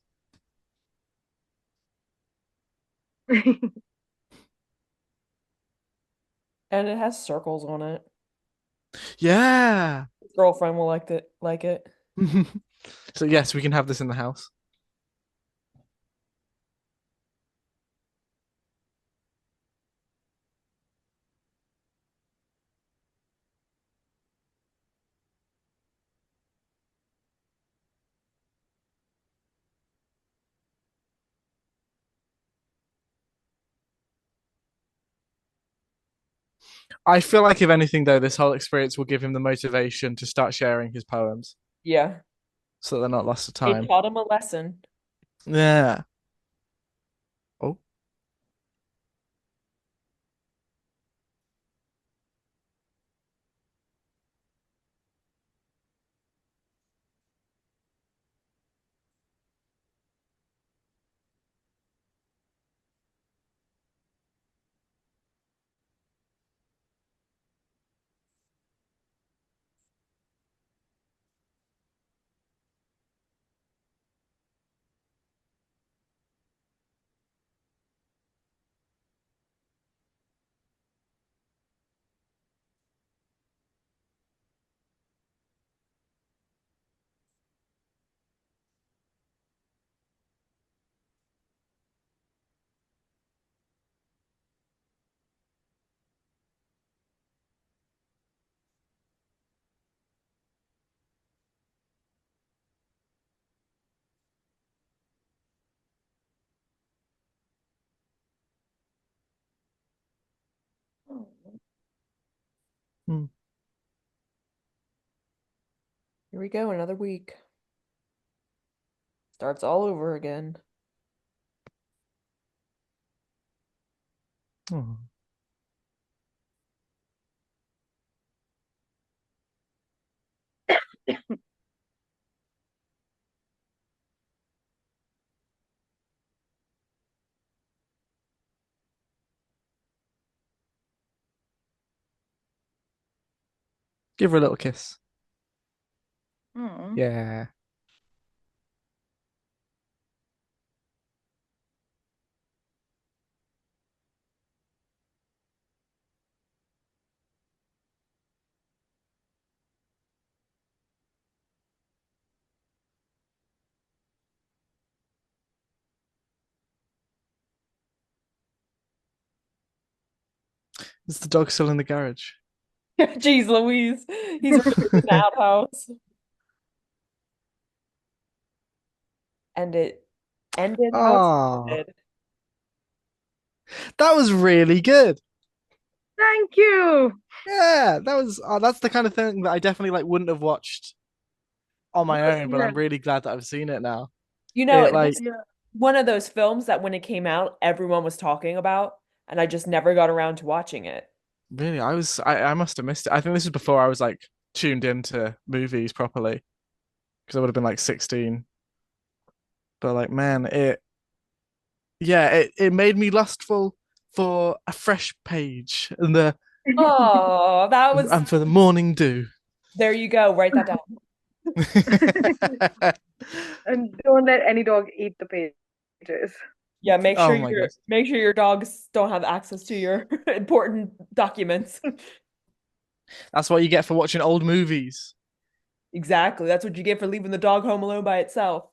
And it has circles on it.
Yeah.
His girlfriend will like it.
So yes, we can have this in the house. I feel like if anything though, this whole experience will give him the motivation to start sharing his poems
Yeah.
so that they're not lost to
It
time.
taught him a lesson.
Yeah. Oh. Hmm.
Here we go, another week. Starts all over again.
Oh. Give her a little kiss.
Hmm.
Yeah. Is the dog still in the garage?
Jeez Louise. He's removed in the outhouse. And it ended how it
Oh,
started.
that was really good.
Thank you.
Yeah, that was. Oh, that's the kind of thing that I definitely like wouldn't have watched on my own, but
Yeah.
I'm really glad that I've seen it now.
You know,
It
this
like
is
Yeah.
one of those films that when it came out, everyone was talking about, and I just never got around to watching it.
really, I must have missed it. I think this is before I was like tuned into movies properly because I would have been like 16. But like, man, it made me lustful for a fresh page
Oh, that was,
and for the morning dew.
there you go. Write that down.
And don't let any dog eat the pages.
Yeah,
Oh my gosh.
make sure your dogs don't have access to your important documents.
That's what you get for watching old movies.
Exactly. That's what you get for leaving the dog home alone by itself.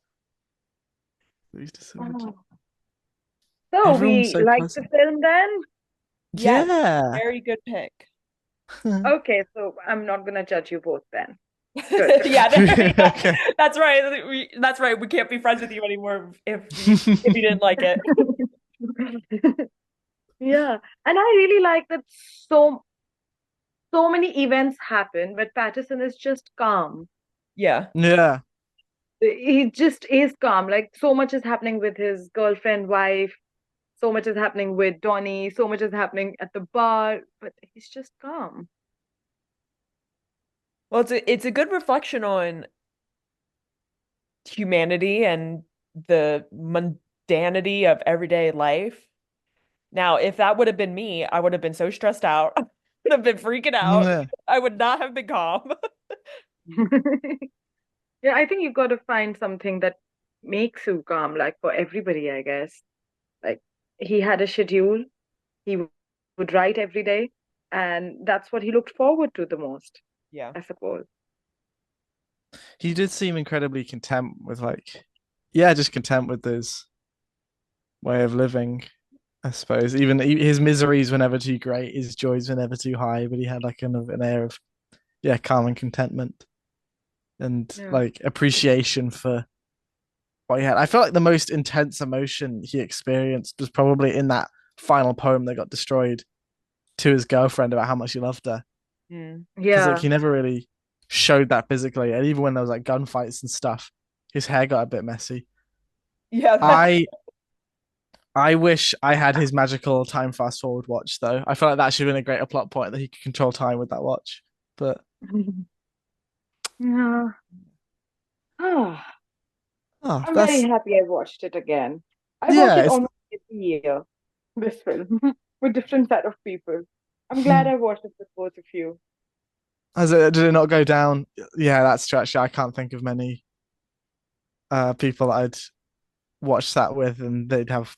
These to 70.
Oh. So
Everyone's
we
so
like the
pleasant.
film then?
Yes,
Yeah.
very good pick.
Okay, so I'm not gonna judge you both then. Good.
Yeah, yeah,
Okay.
that's right. That's right. We can't be friends with you anymore if you didn't like it.
Yeah, and I really like that so many events happen, but Patterson is just calm.
Yeah.
Yeah.
he just is calm. Like so much is happening with his girlfriend, wife, so much is happening with Donnie, so much is happening at the bar, but he's just calm.
Well, it's a good reflection on humanity and the mundanity of everyday life. Now, if that would have been me, I would have been so stressed out. I would have been freaking out.
Yeah.
I would not have been calm.
Yeah, I think you've got to find something that makes you calm, like for everybody, I guess. Like he had a schedule, he would write every day, and that's what he looked forward to the most,
Yeah.
I suppose.
He did seem incredibly content with like, yeah, just content with his way of living, I suppose. Even his miseries were never too great, his joys were never too high, but he had like an air of, yeah, calm and contentment and
Yeah.
like appreciation for what he had. I felt like the most intense emotion he experienced was probably in that final poem that got destroyed to his girlfriend about how much he loved her.
Mm.
Because like
Yeah.
he never really showed that physically, and even when there was like gunfights and stuff, his hair got a bit messy.
Yeah,
I I wish I had his magical time fast forward watch though. I feel like that should have been a greater plot point that he could control time with that watch. But
Yeah. Ah,
oh,
I'm very
that's
happy I watched it again. I watch
yeah,
it
it's
almost every year, this film, with different set of people. I'm glad I watched it with both of you.
as it did it not go down? Yeah, that's true. Actually, I can't think of many people that I'd watch that with and they'd have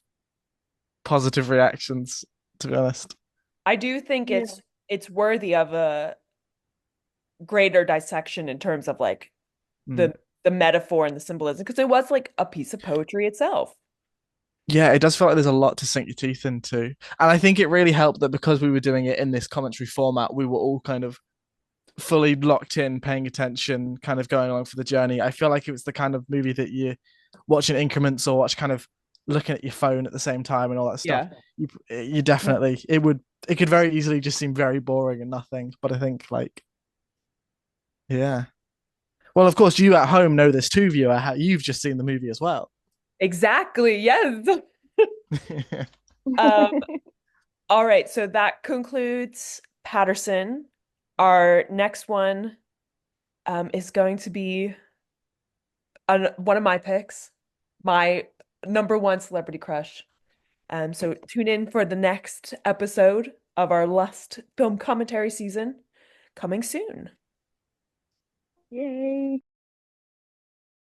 positive reactions, to be honest.
I do think
Yeah.
it's worthy of a greater dissection in terms of like
Mm.
the metaphor and the symbolism because it was like a piece of poetry itself.
Yeah, it does feel like there's a lot to sink your teeth into. And I think it really helped that because we were doing it in this commentary format, we were all kind of fully locked in, paying attention, kind of going along for the journey. I feel like it was the kind of movie that you watch in increments or watch kind of looking at your phone at the same time and all that stuff.
Yeah.
You definitely it could very easily just seem very boring and nothing. But I think like yeah. Well, of course, you at home know this too, viewer. How you've just seen the movie as well.
Exactly. Yes. Um, all right, so that concludes Paterson. Our next one is going to be one of my picks, my number one celebrity crush. So tune in for the next episode of our Lust film commentary season coming soon.
Yay.